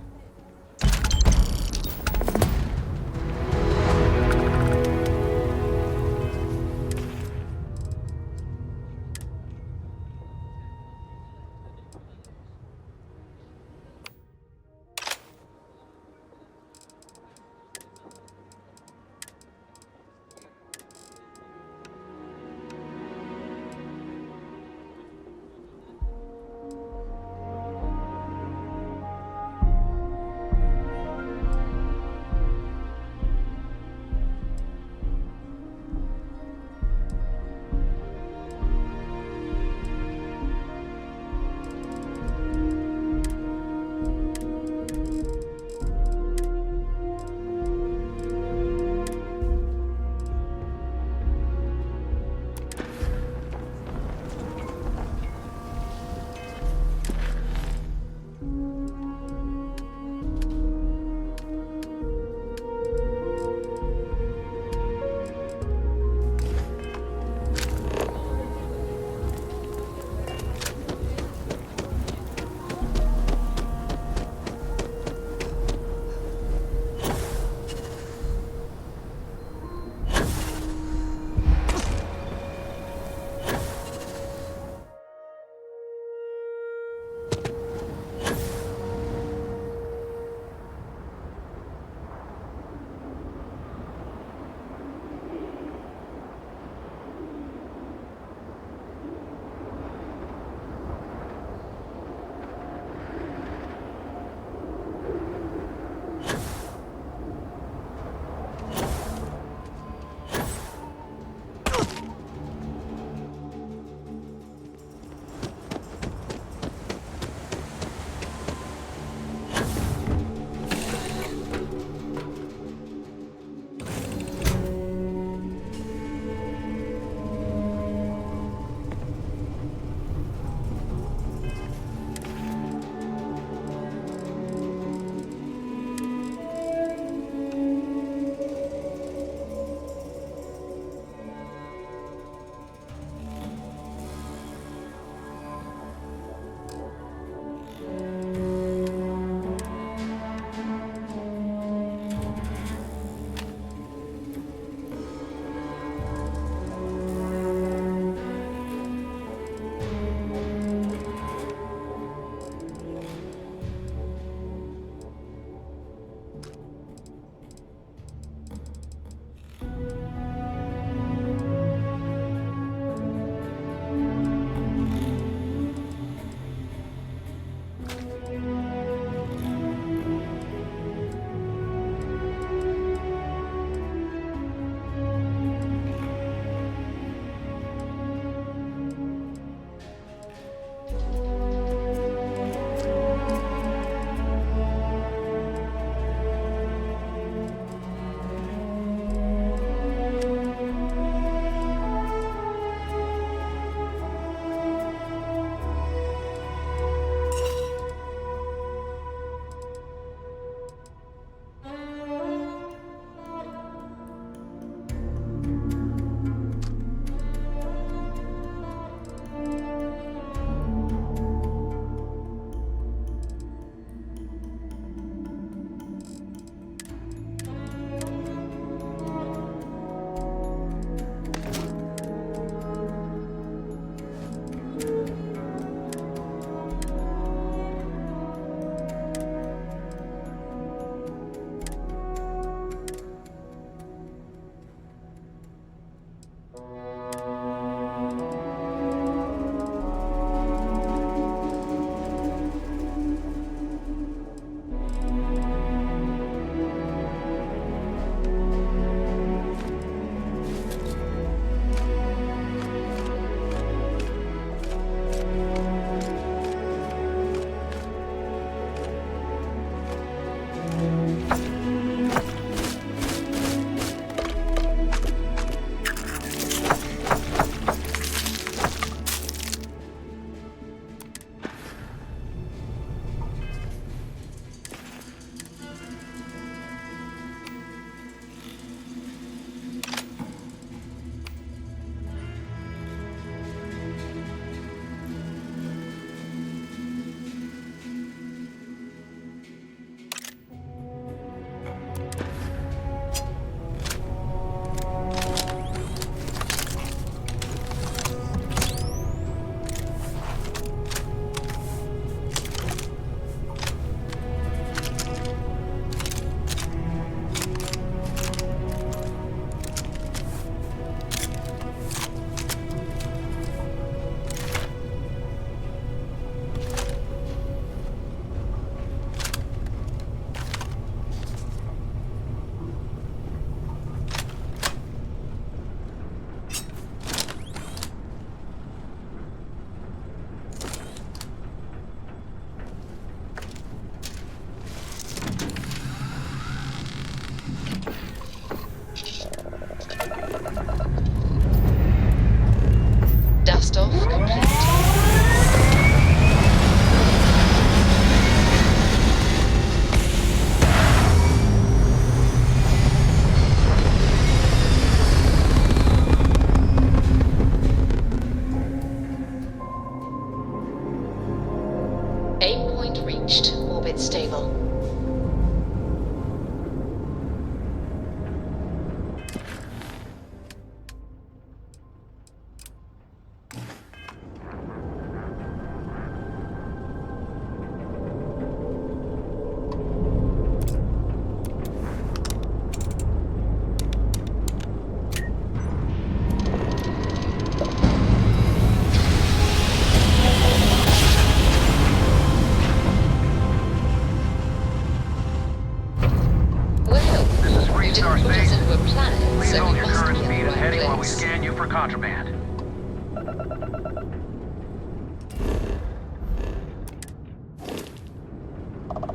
planet, Please so hold you your must current be in speed the and right heading while we place. scan you for contraband.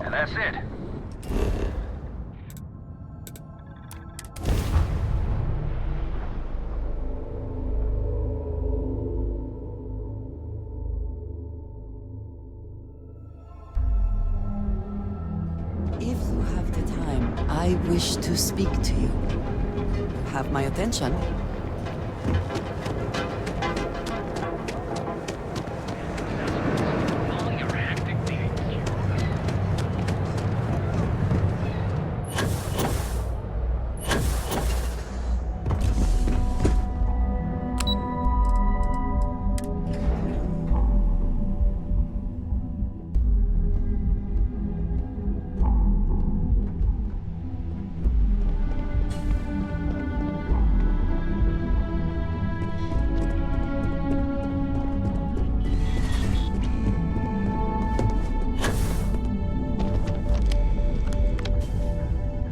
And that's it. If you have the time, I wish to speak to you. You have my attention.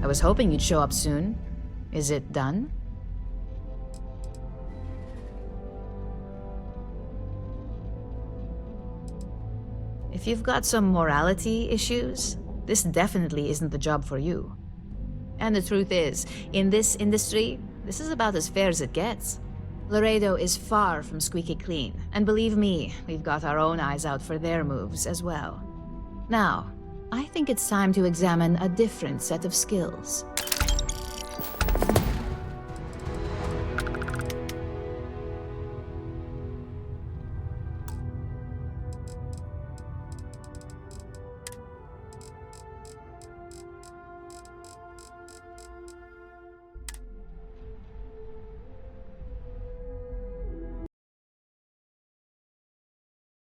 I was hoping you'd show up soon. Is it done? If you've got some morality issues, this definitely isn't the job for you. And the truth is, in this industry, this is about as fair as it gets. Laredo is far from squeaky clean, and believe me, we've got our own eyes out for their moves as well. Now, I think it's time to examine a different set of skills.